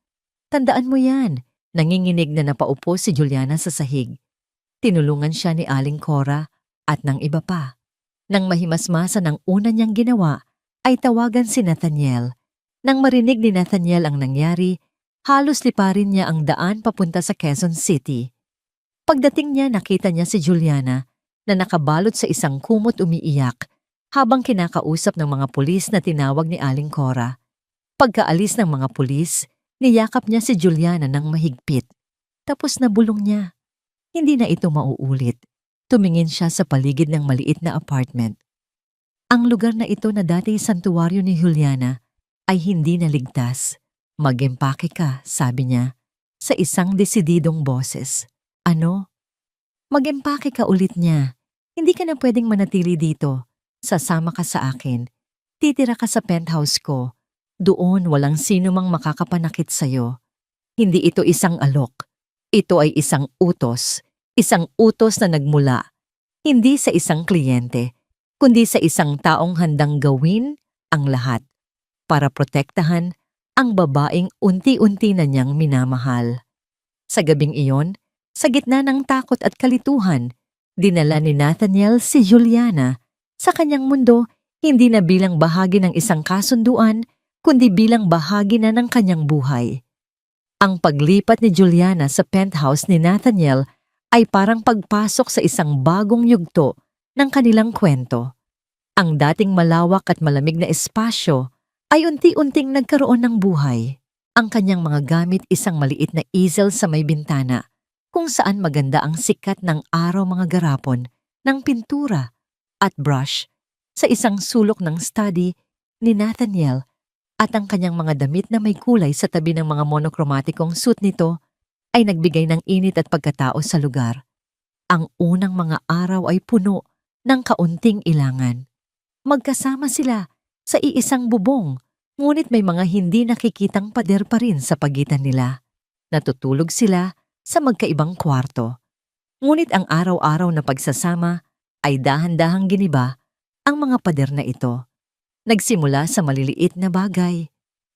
S1: Tandaan mo yan." Nanginginig na napaupo si Juliana sa sahig. Tinulungan siya ni Aling Cora at ng iba pa. Nang mahimasmasan ang una niyang ginawa, ay tawagan si Nathaniel. Nang marinig ni Nathaniel ang nangyari, halos liparin niya ang daan papunta sa Quezon City. Pagdating niya, nakita niya si Juliana na nakabalot sa isang kumot umiiyak habang kinakausap ng mga pulis na tinawag ni Aling Cora. Pagkaalis ng mga pulis, niyakap niya si Juliana ng mahigpit. Tapos nabulong niya. Hindi na ito mauulit. Tumingin siya sa paligid ng maliit na apartment. Ang lugar na ito na dati santuwaryo ni Juliana ay hindi naligtas. "Mag-empake ka," sabi niya, sa isang desididong boses. "Ano?" "Mag-empake ka," ulit niya. "Hindi ka na pwedeng manatili dito. Sasama ka sa akin. Titira ka sa penthouse ko. Doon walang sino mang makakapanakit sa'yo. Hindi ito isang alok. Ito ay isang utos. Isang utos na nagmula, hindi sa isang kliyente, kundi sa isang taong handang gawin ang lahat para protektahan ang babaeng unti-unti na niyang minamahal." Sa gabing iyon, sa gitna ng takot at kalituhan, dinala ni Nathaniel si Juliana sa kanyang mundo, hindi na bilang bahagi ng isang kasunduan, kundi bilang bahagi na ng kanyang buhay. Ang paglipat ni Juliana sa penthouse ni Nathaniel ay parang pagpasok sa isang bagong yugto ng kanilang kwento. Ang dating malawak at malamig na espasyo ay unti-unting nagkaroon ng buhay. Ang kanyang mga gamit, isang maliit na easel sa may bintana, kung saan maganda ang sikat ng araw mga garapon ng pintura at brush sa isang sulok ng study ni Nathaniel at ang kanyang mga damit na may kulay sa tabi ng mga monokromatikong suit nito ay nagbigay ng init at pagkatao sa lugar. Ang unang mga araw ay puno ng kaunting ilangan. Magkasama sila sa iisang bubong, ngunit may mga hindi nakikitang pader pa rin sa pagitan nila. Natutulog sila sa magkaibang kwarto. Ngunit ang araw-araw na pagsasama ay dahan-dahang giniba ang mga pader na ito. Nagsimula sa maliliit na bagay.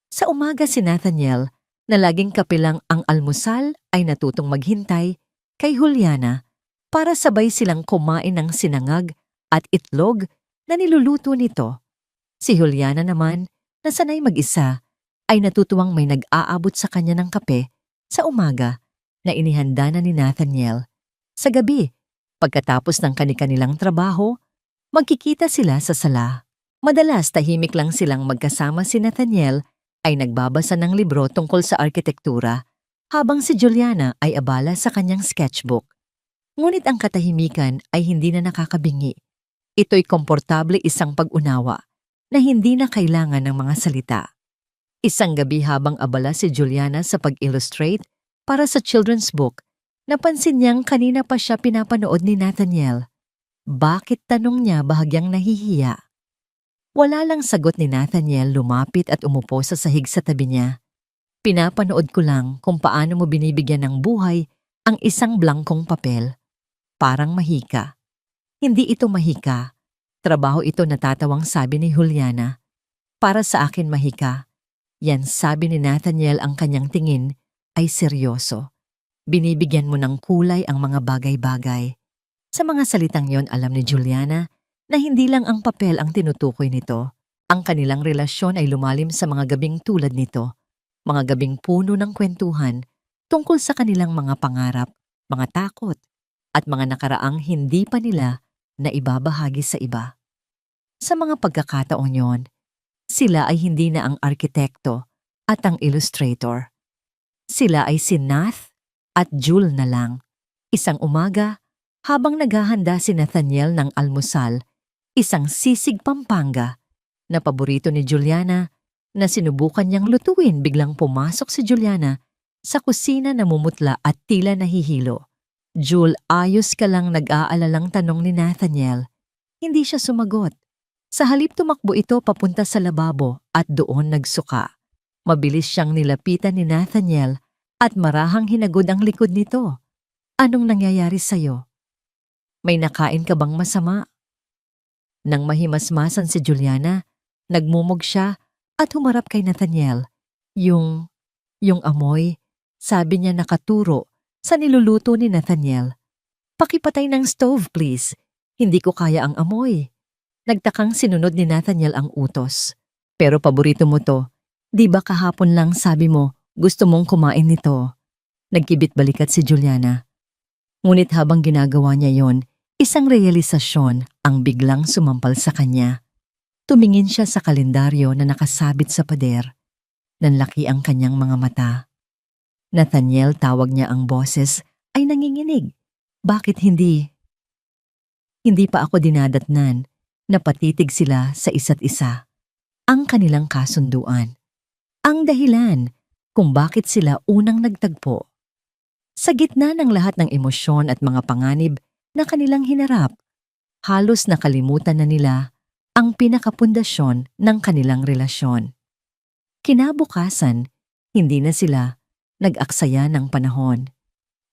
S1: Sa umaga si Nathaniel, na laging kapilang ang almusal, ay natutong maghintay kay Juliana para sabay silang kumain ng sinangag at itlog na niluluto nito. Si Juliana naman, na sanay mag-isa, ay natutuwang may nag-aabot sa kanya ng kape sa umaga na inihanda na ni Nathaniel. Sa gabi, pagkatapos ng kani-kanilang trabaho, magkikita sila sa sala. Madalas tahimik lang silang magkasama. Si Nathaniel ay nagbabasa ng libro tungkol sa arkitektura habang si Juliana ay abala sa kanyang sketchbook. Ngunit ang katahimikan ay hindi na nakakabingi. Ito'y komportable isang pag-unawa na hindi na kailangan ng mga salita. Isang gabi habang abala si Juliana sa pag-illustrate para sa children's book, napansin niyang kanina pa siya pinapanood ni Nathaniel. Bakit, tanong niya, bahagyang nahihiya? Wala lang sagot ni Nathaniel. Lumapit at umupo sa sahig sa tabi niya. Pinapanood ko lang kung paano mo binibigyan ng buhay ang isang blangkong papel. Parang mahika. Hindi ito mahika. Trabaho ito, natatawang sabi ni Juliana. Para sa akin mahika. Yan, sabi ni Nathaniel. Ang kanyang tingin ay seryoso. Binibigyan mo ng kulay ang mga bagay-bagay. Sa mga salitang yon, alam ni Juliana na hindi lang ang papel ang tinutukoy nito. Ang kanilang relasyon ay lumalim sa mga gabing tulad nito. Mga gabing puno ng kwentuhan tungkol sa kanilang mga pangarap, mga takot, at mga nakaraang hindi pa nila na ibabahagi sa iba. Sa mga pagkakataon yon, sila ay hindi na ang arkitekto at ang illustrator. Sila ay si Nath at Jul na lang. Isang umaga, habang naghahanda si Nathaniel ng almusal, isang sisig Pampanga na paborito ni Juliana na sinubukan niyang lutuin, biglang pumasok si Juliana sa kusina, namumutla at tila nahihilo. Jul, ayos ka lang? Nag-aalalang tanong ni Nathaniel. Hindi siya sumagot. Sa halip, tumakbo ito papunta sa lababo at doon nagsuka. Mabilis siyang nilapitan ni Nathaniel at marahang hinagod ang likod nito. Anong nangyayari sa'yo? May nakain ka bang masama? Nang mahimasmasan si Juliana, nagmumog siya at humarap kay Nathaniel. Yung amoy, sabi niya nakaturo sa niluluto ni Nathaniel. Pakipatay ng stove, please. Hindi ko kaya ang amoy. Nagtakang sinunod ni Nathaniel ang utos. Pero paborito mo to. Di ba kahapon lang sabi mo gusto mong kumain nito? Nagkibit balikat si Juliana. Ngunit habang ginagawa niya yon, isang realisasyon ang biglang sumampal sa kanya. Tumingin siya sa kalendaryo na nakasabit sa pader. Nanlaki ang kanyang mga mata. Nathaniel, tawag niya, ang boses ay nanginginig. Bakit hindi? Hindi pa ako dinadatnan. Napatitig sila sa isa't isa. Ang kanilang kasunduan. Ang dahilan kung bakit sila unang nagtagpo. Sa gitna ng lahat ng emosyon at mga panganib na kanilang hinarap, halos nakalimutan na nila ang pinakapundasyon ng kanilang relasyon. Kinabukasan, hindi na sila nag-aksaya ng panahon.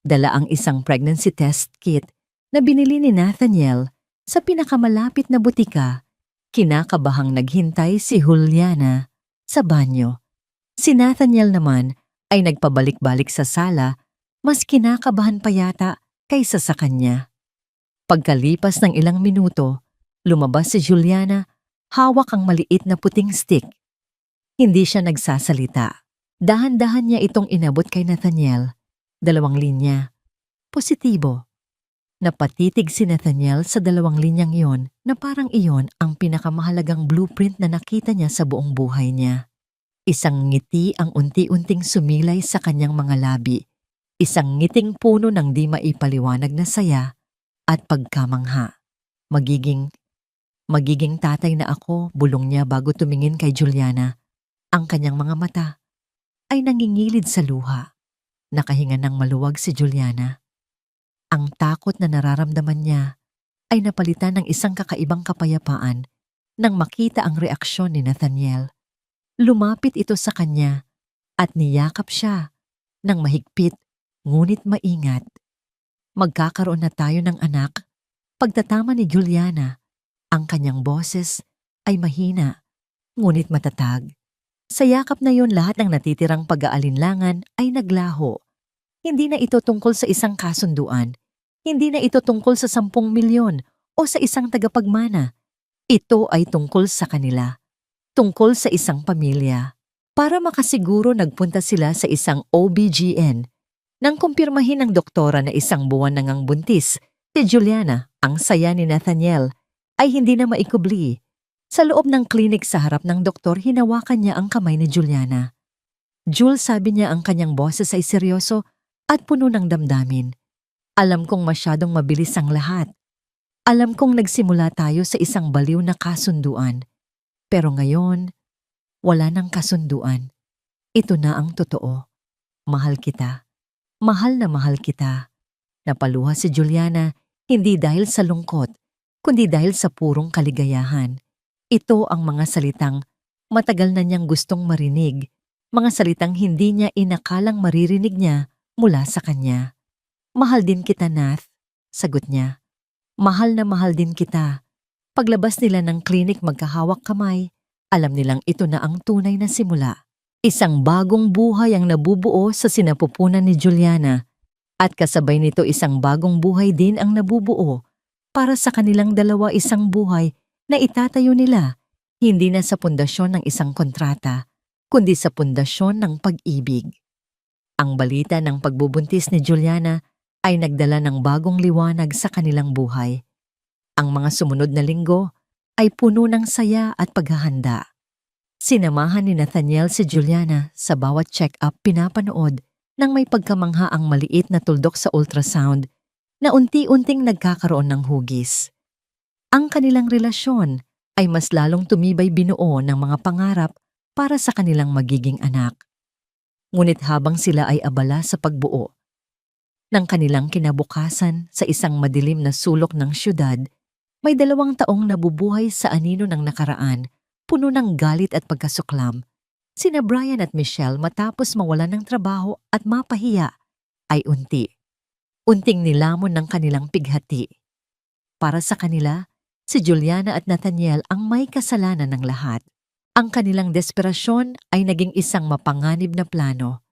S1: Dala ang isang pregnancy test kit na binili ni Nathaniel sa pinakamalapit na butika. Kinakabahang naghintay si Juliana sa banyo. Si Nathaniel naman ay nagpabalik-balik sa sala, mas kinakabahan pa yata kaysa sa kanya. Pagkalipas ng ilang minuto, lumabas si Juliana, hawak ang maliit na puting stick. Hindi siya nagsasalita. Dahan-dahan niya itong inabot kay Nathaniel. 2 linya. Positibo. Napatitig si Nathaniel sa 2 linyang iyon na parang iyon ang pinakamahalagang blueprint na nakita niya sa buong buhay niya. Isang ngiti ang unti-unting sumilay sa kanyang mga labi. Isang ngiting puno ng di maipaliwanag na saya at pagkamangha. Magiging tatay na ako, bulong niya bago tumingin kay Juliana. Ang kanyang mga mata ay nangingilid sa luha. Nakahinga ng maluwag si Juliana. Ang takot na nararamdaman niya ay napalitan ng isang kakaibang kapayapaan nang makita ang reaksyon ni Nathaniel. Lumapit ito sa kanya at niyakap siya ng mahigpit ngunit maingat. Magkakaroon na tayo ng anak. Pagtatama ni Juliana, ang kanyang boses ay mahina ngunit matatag. Sa yakap na yon lahat ng natitirang pag-aalinlangan ay naglaho. Hindi na ito tungkol sa isang kasunduan. Hindi na ito tungkol sa 10 milyon o sa isang tagapagmana. Ito ay tungkol sa kanila. Tungkol sa isang pamilya. Para makasiguro nagpunta sila sa isang OBGYN. Nang kumpirmahin ng doktora na 1 buwan na ngang buntis, si Juliana, ang saya ni Nathaniel, ay hindi na maikubli. Sa loob ng klinik sa harap ng doktor, hinawakan niya ang kamay ni Juliana. Jules, sabi niya, ang kanyang boses ay seryoso at puno ng damdamin. Alam kong masyadong mabilis ang lahat. Alam kong nagsimula tayo sa isang baliw na kasunduan. Pero ngayon, wala nang kasunduan. Ito na ang totoo. Mahal kita. Mahal na mahal kita. Napaluha si Juliana, hindi dahil sa lungkot, kundi dahil sa purong kaligayahan. Ito ang mga salitang matagal na niyang gustong marinig, mga salitang hindi niya inakalang maririnig niya mula sa kanya. Mahal din kita, Nath, sagot niya. Mahal na mahal din kita. Paglabas nila ng klinik magkahawak kamay, alam nilang ito na ang tunay na simula. Isang bagong buhay ang nabubuo sa sinapupunan ni Juliana at kasabay nito isang bagong buhay din ang nabubuo para sa kanilang dalawa, isang buhay na itatayo nila hindi na sa pundasyon ng isang kontrata, kundi sa pundasyon ng pag-ibig. Ang balita ng pagbubuntis ni Juliana ay nagdala ng bagong liwanag sa kanilang buhay. Ang mga sumunod na linggo ay puno ng saya at paghahanda. Sinamahan ni Nathaniel si Juliana sa bawat check-up, pinapanood nang may pagkamangha ang maliit na tuldok sa ultrasound na unti-unting nagkakaroon ng hugis. Ang kanilang relasyon ay mas lalong tumibay, binuo ng mga pangarap para sa kanilang magiging anak. Ngunit habang sila ay abala sa pagbuo ng kanilang kinabukasan sa isang madilim na sulok ng syudad, may 2 taong nabubuhay sa anino ng nakaraan, puno ng galit at pagkasuklam. Sina Brian at Michelle, matapos mawalan ng trabaho at mapahiya, ay unting nilamon ng kanilang pighati. Para sa kanila, si Juliana at Nathaniel ang may kasalanan ng lahat. Ang kanilang desperasyon ay naging isang mapanganib na plano.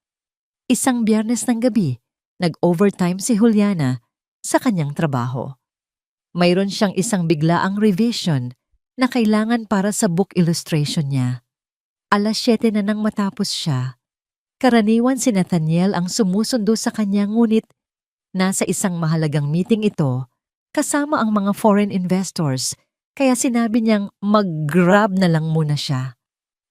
S1: Isang Biyernes ng gabi, nag-overtime si Juliana sa kanyang trabaho. Mayroon siyang isang biglaang revision na kailangan para sa book illustration niya. 7:00 na nang matapos siya. Karaniwan si Nathaniel ang sumusundo sa kanya, ngunit nasa isang mahalagang meeting ito kasama ang mga foreign investors, kaya sinabi niyang mag-grab na lang muna siya.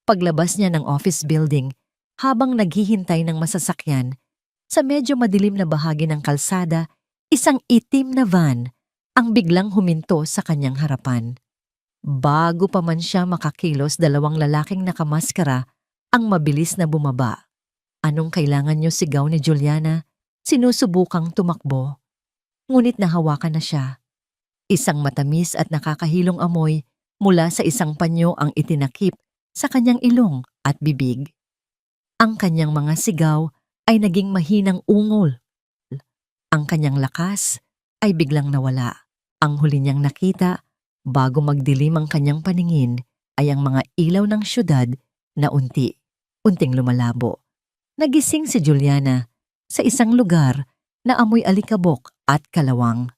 S1: Paglabas niya ng office building, habang naghihintay ng masasakyan, sa medyo madilim na bahagi ng kalsada, isang itim na van ang biglang huminto sa kanyang harapan. Bago pa man siya makakilos, 2 lalaking nakamaskara ang mabilis na bumaba. Anong kailangan niyo, sigaw ni Juliana, sinusubukang tumakbo. Ngunit nahawakan na siya. Isang matamis at nakakahilong amoy mula sa isang panyo ang itinakip sa kanyang ilong at bibig. Ang kanyang mga sigaw ay naging mahinang ungol. Ang kanyang lakas ay biglang nawala. Ang huli niyang nakita bago magdilim ang kanyang paningin ay ang mga ilaw ng syudad na unting lumalabo. Nagising si Juliana sa isang lugar na amoy alikabok at kalawang.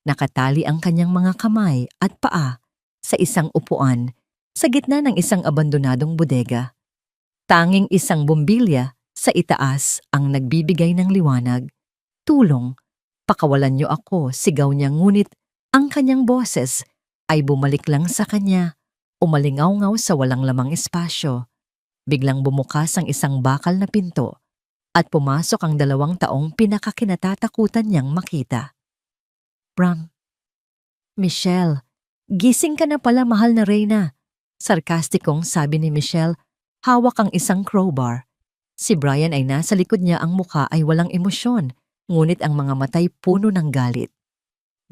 S1: Nakatali ang kanyang mga kamay at paa sa isang upuan sa gitna ng isang abandonadong bodega. Tanging isang bombilya sa itaas ang nagbibigay ng liwanag. Tulong, pakawalan niyo ako, sigaw niya, ngunit ang kanyang boses ay bumalik lang sa kanya, umalingaw-ngaw sa walang lamang espasyo. Biglang bumukas ang isang bakal na pinto at pumasok ang 2 taong pinakakinatatakutan niyang makita. Bram, Michelle, gising ka na pala, mahal na Reyna. Sarkastikong sabi ni Michelle, hawak ang isang crowbar. Si Brian ay nasa likod niya, ang mukha ay walang emosyon, ngunit ang mga matay puno ng galit.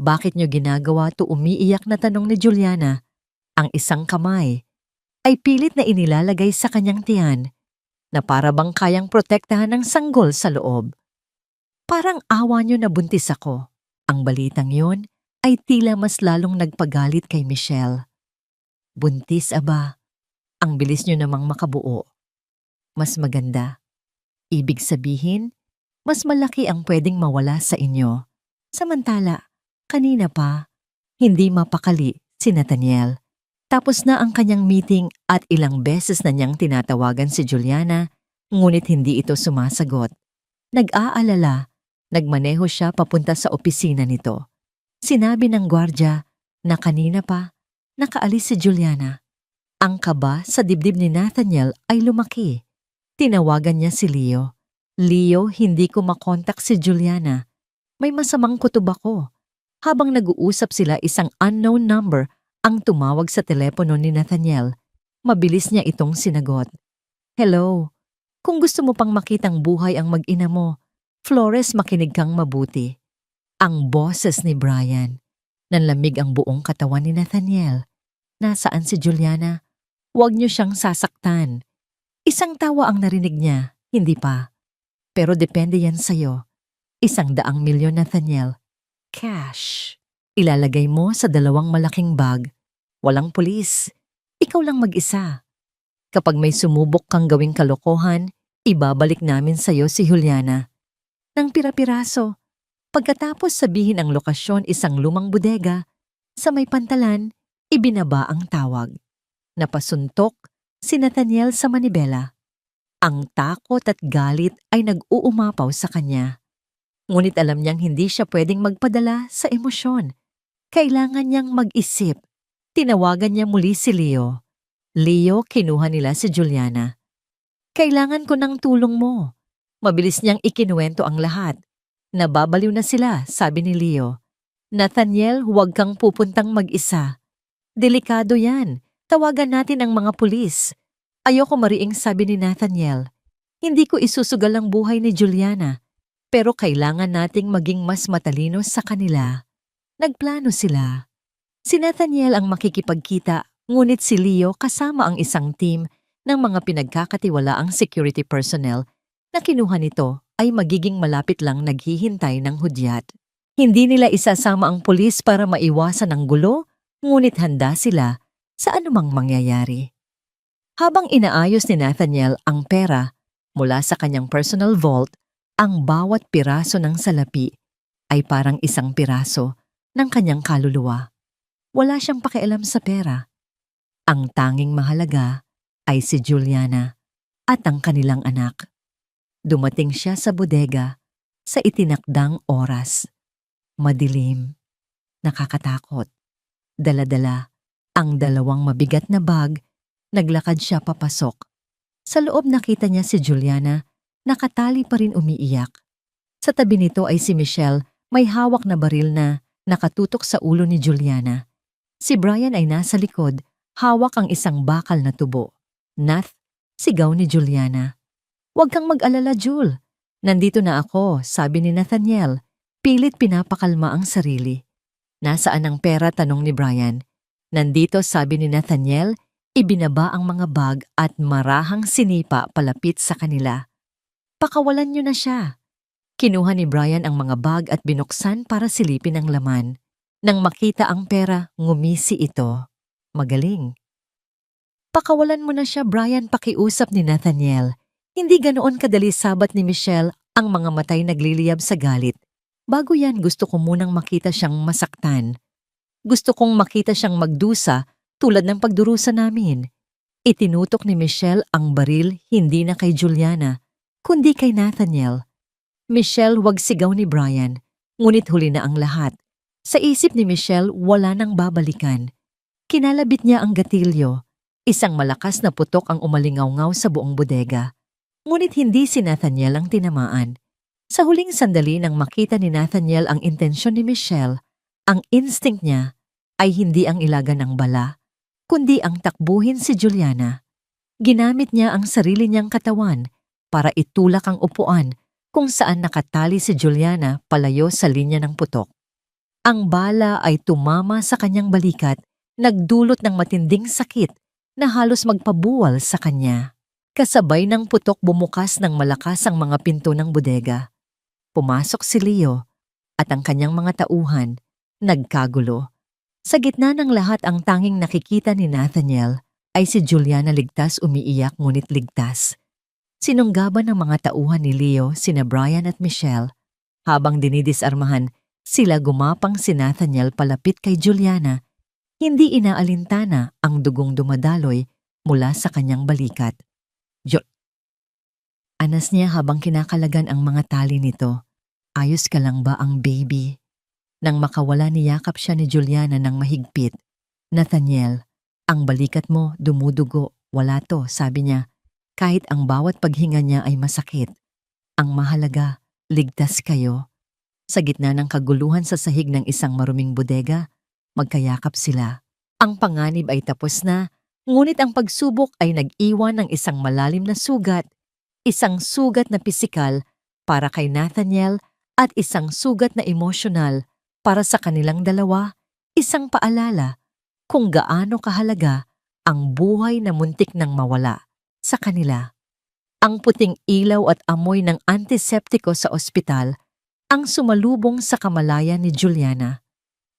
S1: Bakit niyo ginagawa to? Umiiyak na tanong ni Juliana. Ang isang kamay ay pilit na inilalagay sa kanyang tiyan na para bang kayang protektahan ng sanggol sa loob. Parang awa niyo na buntis ako. Ang balitang yon ay tila mas lalong nagpagalit kay Michelle. Buntis, aba. Ang bilis niyo namang makabuo. Mas maganda. Ibig sabihin, mas malaki ang pwedeng mawala sa inyo. Samantala, kanina pa, hindi mapakali si Nathaniel. Tapos na ang kanyang meeting at ilang beses na niyang tinatawagan si Juliana, ngunit hindi ito sumasagot. Nag-aalala, nagmaneho siya papunta sa opisina nito. Sinabi ng gwardya na kanina pa nakaalis si Juliana. Ang kaba sa dibdib ni Nathaniel ay lumaki. Tinawagan niya si Leo. Leo, hindi ko makontak si Juliana. May masamang kutob ako. Habang nag-uusap sila, isang unknown number ang tumawag sa telepono ni Nathaniel. Mabilis niya itong sinagot. Hello, kung gusto mo pang makitang buhay ang mag-ina mo, Flores, makinig kang mabuti. Ang boses ni Brian. Nanlamig ang buong katawan ni Nathaniel. Nasaan si Juliana? Huwag niyo siyang sasaktan. Isang tawa ang narinig niya, hindi pa. Pero depende yan sa'yo. 100 milyon, Nathaniel. Cash. Ilalagay mo sa 2 malaking bag. Walang pulis. Ikaw lang mag-isa. Kapag may sumubok kang gawing kalokohan, ibabalik namin sa'yo si Juliana. Nang pira-piraso. Pagkatapos sabihin ang lokasyon, isang lumang bodega. Sa may pantalan, ibinaba ang tawag. Napasuntok si Nathaniel sa manibela. Ang takot at galit ay nag-uumapaw sa kanya. Ngunit alam niyang hindi siya pwedeng magpadala sa emosyon. Kailangan niyang mag-isip. Tinawagan niya muli si Leo. Leo, kinuha nila si Juliana. Kailangan ko ng tulong mo. Mabilis niyang ikinuwento ang lahat. Nababaliw na sila, sabi ni Leo. Nathaniel, huwag kang pupuntang mag-isa. Delikado yan. Tawagan natin ang mga pulis. Ayoko mariing, sabi ni Nathaniel. Hindi ko isusugal ang buhay ni Juliana. Pero kailangan nating maging mas matalino sa kanila. Nagplano sila. Si Nathaniel ang makikipagkita, ngunit si Leo kasama ang isang team ng mga pinagkakatiwalaang security personnel na kinuha nito ay magiging malapit lang naghihintay ng hudyat. Hindi nila isasama ang pulis para maiwasan ang gulo, ngunit handa sila sa anumang mangyayari. Habang inaayos ni Nathaniel ang pera mula sa kanyang personal vault, ang bawat piraso ng salapi ay parang isang piraso ng kanyang kaluluwa. Wala siyang pakialam sa pera. Ang tanging mahalaga ay si Juliana at ang kanilang anak. Dumating siya sa bodega sa itinakdang oras. Madilim, nakakatakot. Dala-dala ang 2 mabigat na bag, naglakad siya papasok. Sa loob nakita niya si Juliana, nakatali pa rin umiiyak. Sa tabi nito ay si Michelle, may hawak na baril na nakatutok sa ulo ni Juliana. Si Brian ay nasa likod, hawak ang isang bakal na tubo. Nath, sigaw ni Juliana. Huwag kang mag-alala, Jul. Nandito na ako, sabi ni Nathaniel. Pilit pinapakalma ang sarili. Nasaan ang pera, tanong ni Brian. Nandito, sabi ni Nathaniel. Ibinaba ang mga bag at marahang sinipa palapit sa kanila. Pakawalan niyo na siya. Kinuha ni Brian ang mga bag at binuksan para silipin ang laman. Nang makita ang pera, ngumisi ito. Magaling. Pakawalan mo na siya, Brian, pakiusap ni Nathaniel. Hindi ganoon kadali sabat ni Michelle, ang mga matay nagliliyab sa galit. Bago yan, gusto ko munang makita siyang masaktan. Gusto kong makita siyang magdusa tulad ng pagdurusa namin. Itinutok ni Michelle ang baril hindi na kay Juliana, kundi kay Nathaniel. Michelle, wag, sigaw ni Brian, ngunit huli na ang lahat. Sa isip ni Michelle, wala nang babalikan. Kinalabit niya ang gatilyo. Isang malakas na putok ang umalingaw-ngaw sa buong bodega. Ngunit hindi si Nathaniel ang tinamaan. Sa huling sandali nang makita ni Nathaniel ang intensyon ni Michelle, ang instinct niya ay hindi ang ilaga ng bala, kundi ang takbuhin si Juliana. Ginamit niya ang sarili niyang katawan para itulak ang upuan kung saan nakatali si Juliana palayo sa linya ng putok. Ang bala ay tumama sa kanyang balikat, nagdulot ng matinding sakit na halos magpabuwal sa kanya. Kasabay ng putok bumukas ng malakas ang mga pinto ng bodega. Pumasok si Leo at ang kanyang mga tauhan, nagkagulo. Sa gitna ng lahat ang tanging nakikita ni Nathaniel ay si Juliana ligtas umiiyak ngunit ligtas. Sinunggaban ng mga tauhan ni Leo sina Brian at Michelle. Habang dinidisarmahan, sila gumapang si Nathaniel palapit kay Juliana. Hindi inaalintana ang dugong dumadaloy mula sa kanyang balikat. Anas niya habang kinakalagan ang mga tali nito. Ayos ka lang ba ang baby? Nang makawala niyakap siya ni Juliana ng mahigpit. Nathaniel, ang balikat mo dumudugo. Wala to, sabi niya. Kahit ang bawat paghinga niya ay masakit. Ang mahalaga, ligtas kayo. Sa gitna ng kaguluhan sa sahig ng isang maruming bodega, magkayakap sila. Ang panganib ay tapos na, ngunit ang pagsubok ay nag-iwan ng isang malalim na sugat. Isang sugat na pisikal para kay Nathaniel at isang sugat na emosyonal para sa kanilang dalawa, isang paalala kung gaano kahalaga ang buhay na muntik nang mawala sa kanila. Ang puting ilaw at amoy ng antiseptiko sa ospital ang sumalubong sa kamalayan ni Juliana.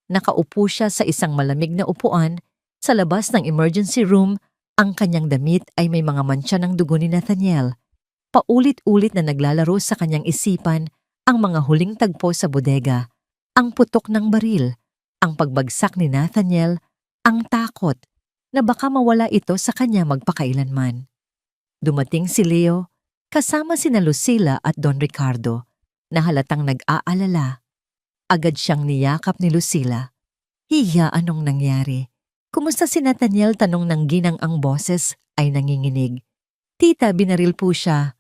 S1: Nakaupo siya sa isang malamig na upuan sa labas ng emergency room. Ang kanyang damit ay may mga mantsa ng dugo ni Nathaniel. Paulit-ulit na naglalaro sa kanyang isipan ang mga huling tagpo sa bodega, ang putok ng baril, ang pagbagsak ni Nathaniel, ang takot na baka mawala ito sa kanya magpakailanman. Dumating si Leo kasama sina Lucila at Don Ricardo na halatang nag-aalala. Agad siyang niyakap ni Lucila. Hiya, anong nangyari? Kumusta si Nathaniel? Tanong ng ginang ang boses ay nanginginig. Tita, binaril po siya.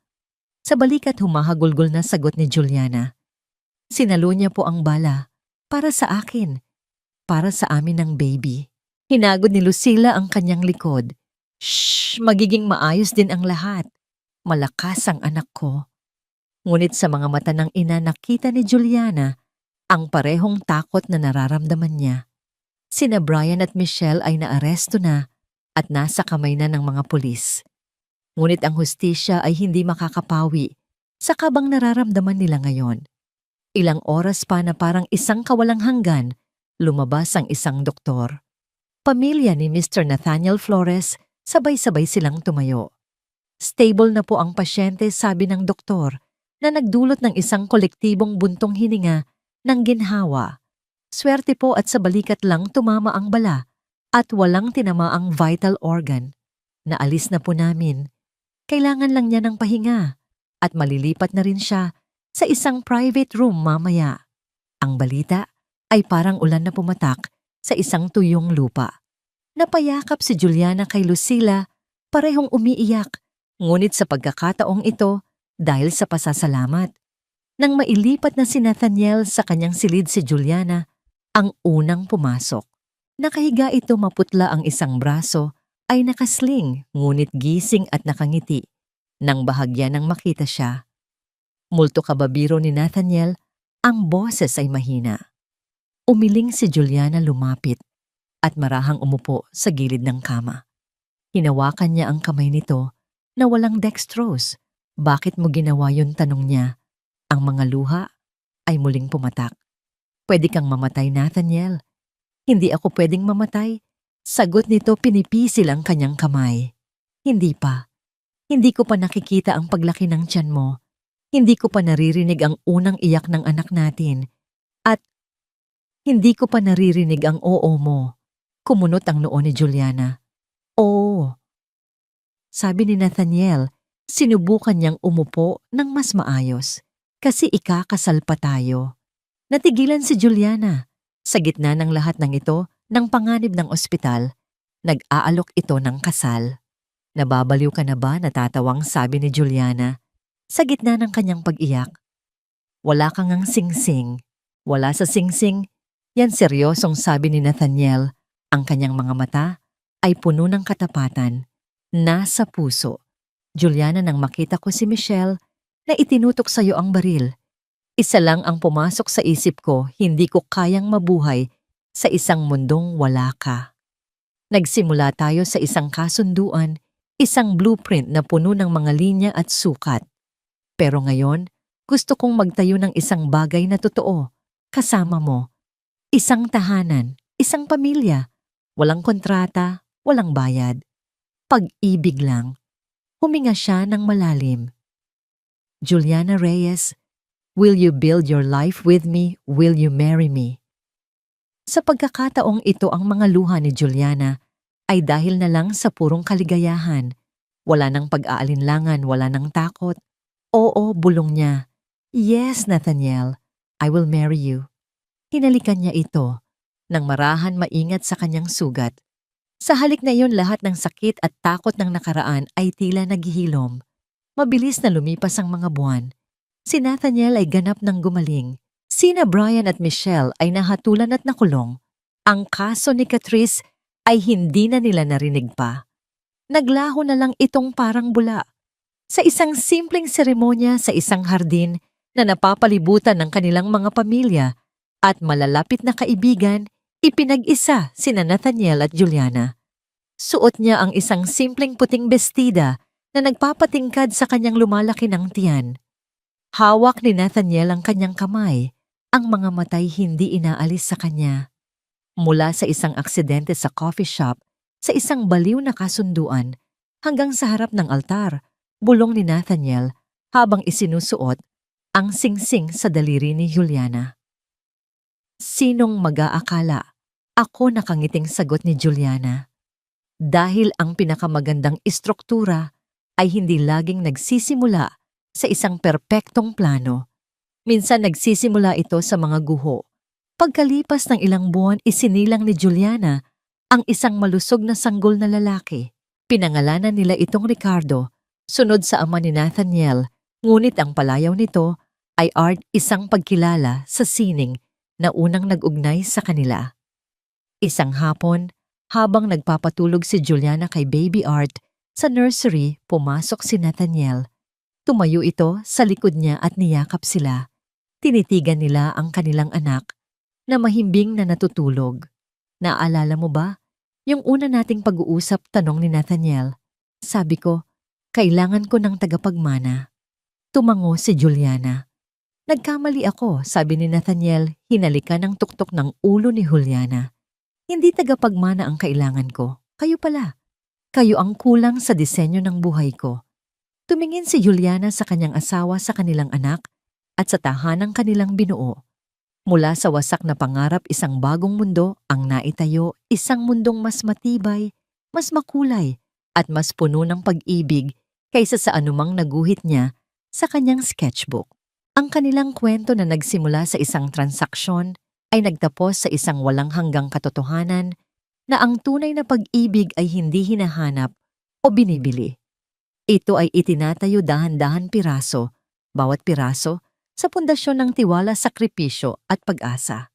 S1: Sa balikat humahagulgol na sagot ni Juliana. Sinalo niya po ang bala. Para sa akin. Para sa amin ng baby. Hinagod ni Lucila ang kanyang likod. Shh! Magiging maayos din ang lahat. Malakas ang anak ko. Ngunit sa mga mata ng ina nakita ni Juliana ang parehong takot na nararamdaman niya. Sina Brian at Michelle ay naaresto na at nasa kamay na ng mga pulis. Ngunit ang hustisya ay hindi makakapawi sa kabang nararamdaman nila ngayon. Ilang oras pa na parang isang kawalang hanggan, lumabas ang isang doktor. Pamilya ni Mr. Nathaniel Flores, sabay-sabay silang tumayo. Stable na po ang pasyente, sabi ng doktor, na nagdulot ng isang kolektibong buntong hininga ng ginhawa. Swerte po at sa balikat lang tumama ang bala at walang tinamaang vital organ. Naalis na po namin. Kailangan lang niya ng pahinga at malilipat na rin siya sa isang private room mamaya. Ang balita ay parang ulan na pumatak sa isang tuyong lupa. Napayakap si Juliana kay Lucila, parehong umiiyak, ngunit sa pagkakataong ito dahil sa pasasalamat. Nang mailipat na si Nathaniel sa kanyang silid, si Juliana ang unang pumasok. Nakahiga ito, maputla ang isang braso, ay nakasling ngunit gising at nakangiti nang bahagya nang makita siya. Multo kababiro ni Nathaniel, ang boses ay mahina. Umiling si Juliana, lumapit at marahang umupo sa gilid ng kama. Hinawakan niya ang kamay nito na walang dextrose. Bakit mo ginawa yun? Tanong niya. Ang mga luha ay muling pumatak. Pwede kang mamatay, Nathaniel. Hindi ako pwedeng mamatay. Sagot nito, pinipisil ang kanyang kamay. Hindi pa. Hindi ko pa nakikita ang paglaki ng tiyan mo. Hindi ko pa naririnig ang unang iyak ng anak natin. At hindi ko pa naririnig ang oo mo. Kumunot ang noo ni Juliana. Oo. Sabi ni Nathaniel, sinubukan niyang umupo ng mas maayos. Kasi ikakasal pa tayo. Natigilan si Juliana. Sa gitna ng lahat ng ito, ng panganib ng ospital, nag-aalok ito ng kasal. Nababaliw ka na ba? Natatawang sabi ni Juliana sa gitna ng kanyang pag-iyak. Wala kang ngang singsing. Wala sa singsing. Yan seryosong sabi ni Nathaniel. Ang kanyang mga mata ay puno ng katapatan. Nasa puso. Juliana, nang makita ko si Michelle na itinutok sa iyo ang baril. Isa lang ang pumasok sa isip ko, hindi ko kayang mabuhay sa isang mundong wala ka. Nagsimula tayo sa isang kasunduan, isang blueprint na puno ng mga linya at sukat. Pero ngayon, gusto kong magtayo ng isang bagay na totoo, kasama mo. Isang tahanan, isang pamilya, walang kontrata, walang bayad. Pag-ibig lang. Huminga siya ng malalim. Juliana Reyes, will you build your life with me? Will you marry me? Sa pagkakataong ito, ang mga luha ni Juliana ay dahil na lang sa purong kaligayahan. Wala nang pag-aalinlangan, wala nang takot. Oo, bulong niya. Yes, Nathaniel, I will marry you. Hinalikan niya ito, nang marahan maingat sa kanyang sugat. Sa halik na iyon, lahat ng sakit at takot ng nakaraan ay tila naghihilom. Mabilis na lumipas ang mga buwan. Si Nathaniel ay ganap ng gumaling. Sina Brian at Michelle ay nahatulan at nakulong. Ang kaso ni Catrice ay hindi na nila narinig pa. Naglaho na lang itong parang bula. Sa isang simpleng seremonya sa isang hardin na napapalibutan ng kanilang mga pamilya at malalapit na kaibigan, ipinag-isa sina Nathaniel at Juliana. Suot niya ang isang simpleng puting bestida na nagpapatingkad sa kanyang lumalaki ng tiyan. Hawak ni Nathaniel ang kanyang kamay, ang mga matay hindi inaalis sa kanya. Mula sa isang aksidente sa coffee shop, sa isang baliw na kasunduan, hanggang sa harap ng altar, bulong ni Nathaniel habang isinusuot ang singsing sa daliri ni Juliana. Sinong mag-aakala? Ako, nakangiting sagot ni Juliana. Dahil ang pinakamagandang istruktura ay hindi laging nagsisimula sa isang perpektong plano. Minsan nagsisimula ito sa mga guho. Pagkalipas ng ilang buwan, isinilang ni Juliana ang isang malusog na sanggol na lalaki. Pinangalanan nila itong Ricardo, sunod sa ama ni Nathaniel, ngunit ang palayaw nito ay Art, isang pagkilala sa sining na unang nag-ugnay sa kanila. Isang hapon, habang nagpapatulog si Juliana kay Baby Art sa nursery, pumasok si Nathaniel. Tumayo ito sa likod niya at niyakap sila. Tinitigan nila ang kanilang anak na mahimbing na natutulog. Naalala mo ba? Yung una nating pag-uusap, tanong ni Nathaniel. Sabi ko, kailangan ko ng tagapagmana. Tumango si Juliana. Nagkamali ako, sabi ni Nathaniel, hinalikan ng tuktok ng ulo ni Juliana. Hindi tagapagmana ang kailangan ko. Kayo pala. Kayo ang kulang sa disenyo ng buhay ko. Tumingin si Juliana sa kanyang asawa, sa kanilang anak, at sa tahanang kanilang binuo. Mula sa wasak na pangarap, isang bagong mundo ang naitayo, isang mundong mas matibay, mas makulay, at mas puno ng pag-ibig kaysa sa anumang naguhit niya sa kanyang sketchbook. Ang kanilang kwento na nagsimula sa isang transaksyon ay nagtapos sa isang walang hanggang katotohanan na ang tunay na pag-ibig ay hindi hinahanap o binibili. Ito ay itinatayo dahan-dahan piraso, bawat piraso, sa pundasyon ng tiwala, sakripisyo at pag-asa.